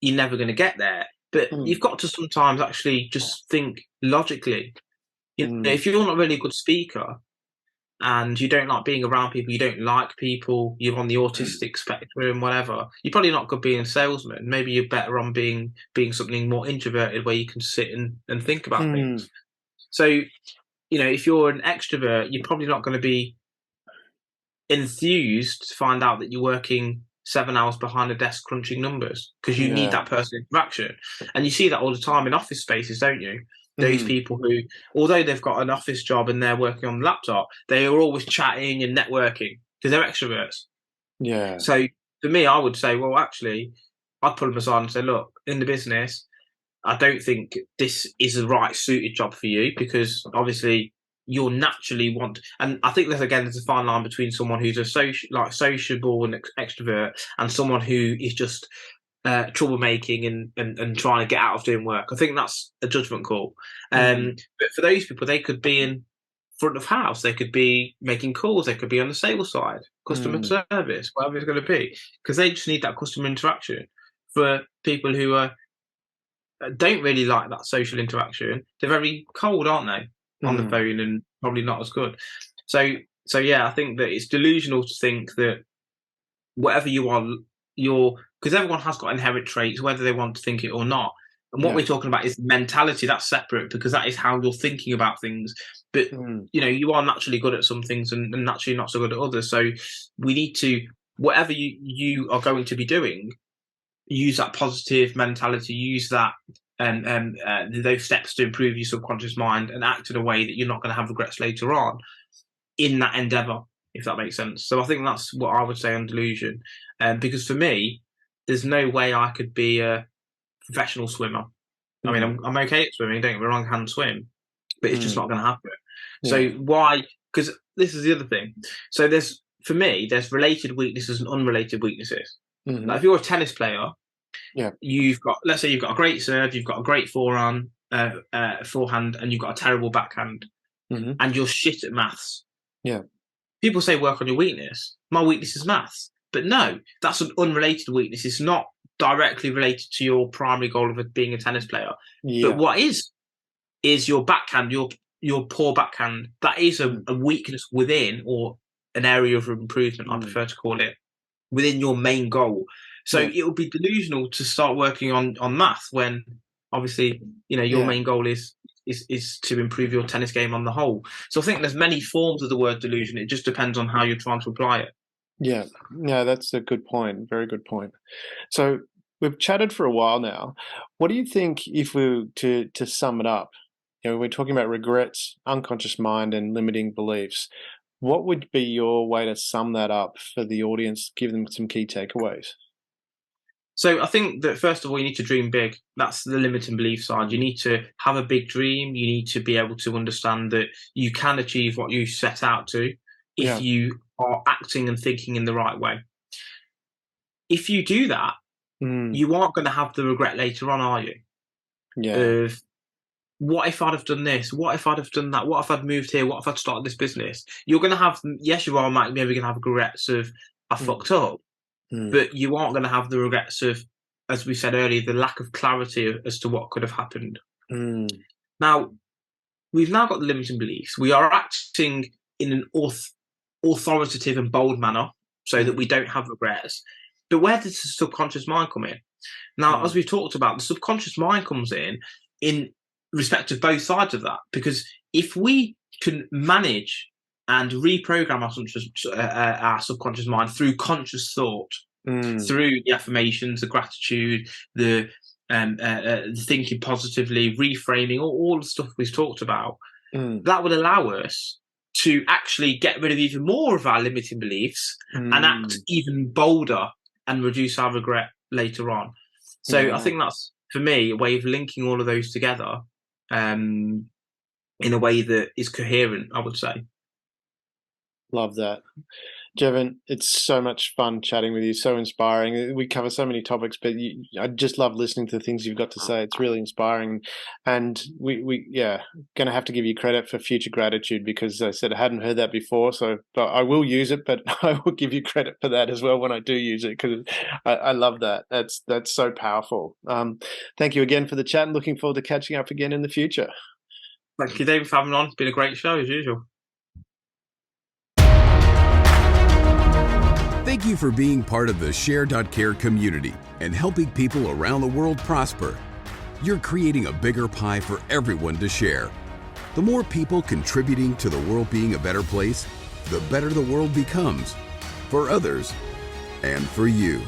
you're never going to get there, but you've got to sometimes actually just think logically. If you're not really a good speaker and you don't like being around people, you don't like people, you're on the autistic spectrum, whatever, you're probably not good being a salesman. Maybe you're better on being something more introverted, where you can sit and think about things. So, if you're an extrovert, you're probably not going to be enthused to find out that you're working 7 hours behind a desk crunching numbers, because you need that personal interaction. And you see that all the time in office spaces, don't you? Those people who, although they've got an office job and they're working on the laptop, they are always chatting and networking because they're extroverts. Yeah. So for me, I would say, well, actually, I'd pull them aside and say, look, in the business, I don't think this is the right suited job for you, because obviously you'll naturally want, and I think there's a fine line between someone who's a sociable and extrovert, and someone who is just troublemaking and trying to get out of doing work. I think that's a judgment call. But for those people, they could be in front of house, they could be making calls, they could be on the sales side, customer service, whatever it's going to be, because they just need that customer interaction. For people who don't really like that social interaction, they're very cold, aren't they, on the phone, and probably not as good. So yeah, I think that it's delusional to think that whatever you are, because everyone has got inherent traits, whether they want to think it or not. And what we're talking about is mentality. That's separate, because that is how you're thinking about things. But you are naturally good at some things and naturally not so good at others. So we need to, whatever you are going to be doing, use that positive mentality, use that those steps to improve your subconscious mind, and act in a way that you're not going to have regrets later on. in that endeavor, if that makes sense. So I think that's what I would say on delusion. Because for me, there's no way I could be a professional swimmer. I mean, I'm okay at swimming, don't get me wrong, I can swim, but it's just not going to happen. Yeah. So why? Because this is the other thing. So for me, there's related weaknesses and unrelated weaknesses. Like if you're a tennis player, let's say you've got a great serve, you've got a great forehand, and you've got a terrible backhand, and you're shit at maths. Yeah. People say work on your weakness. My weakness is maths. But no, that's an unrelated weakness. It's not directly related to your primary goal of being a tennis player. Yeah. But what is your backhand, your poor backhand. That is a weakness within, or an area of improvement, I prefer to call it, within your main goal. So it would be delusional to start working on math when obviously, your main goal is to improve your tennis game on the whole. So I think there's many forms of the word delusion. It just depends on how you're trying to apply it. Yeah, that's a good point. Very good point. So we've chatted for a while now. What do you think, if we were to sum it up? We're talking about regrets, unconscious mind, and limiting beliefs. What would be your way to sum that up for the audience, give them some key takeaways? So I think that first of all, you need to dream big. That's the limiting belief side. You need to have a big dream. You need to be able to understand that you can achieve what you set out to if you are acting and thinking in the right way. If you do that, you aren't going to have the regret later on, are you? Yeah. Of, what if I'd have done this? What if I'd have done that? What if I'd moved here? What if I'd started this business? You're going to have, yes, you are maybe going to have regrets of, I fucked up. But you aren't going to have the regrets of, as we said earlier, the lack of clarity as to what could have happened. Now, we've now got the limiting beliefs. We are acting in an authoritative and bold manner so that we don't have regrets. But where does the subconscious mind come in? Now, as we've talked about, the subconscious mind comes in respect of both sides of that. Because if we can manage and reprogram our subconscious mind through conscious thought, through the affirmations, the gratitude, the thinking positively, reframing, all the stuff we've talked about, that would allow us to actually get rid of even more of our limiting beliefs and act even bolder and reduce our regret later on. So I think that's, for me, a way of linking all of those together in a way that is coherent, I would say. Love that. Jeevan, it's so much fun chatting with you, so inspiring. We cover so many topics, but I just love listening to the things you've got to say. It's really inspiring. And we going to have to give you credit for future gratitude, because I said I hadn't heard that before. But I will use it, but I will give you credit for that as well when I do use it, because I love that. That's so powerful. Thank you again for the chat, and looking forward to catching up again in the future. Thank you, David, for having me on. It's been a great show, as usual. Thank you for being part of the Share.care community and helping people around the world prosper. You're creating a bigger pie for everyone to share. The more people contributing to the world being a better place, the better the world becomes, for others and for you.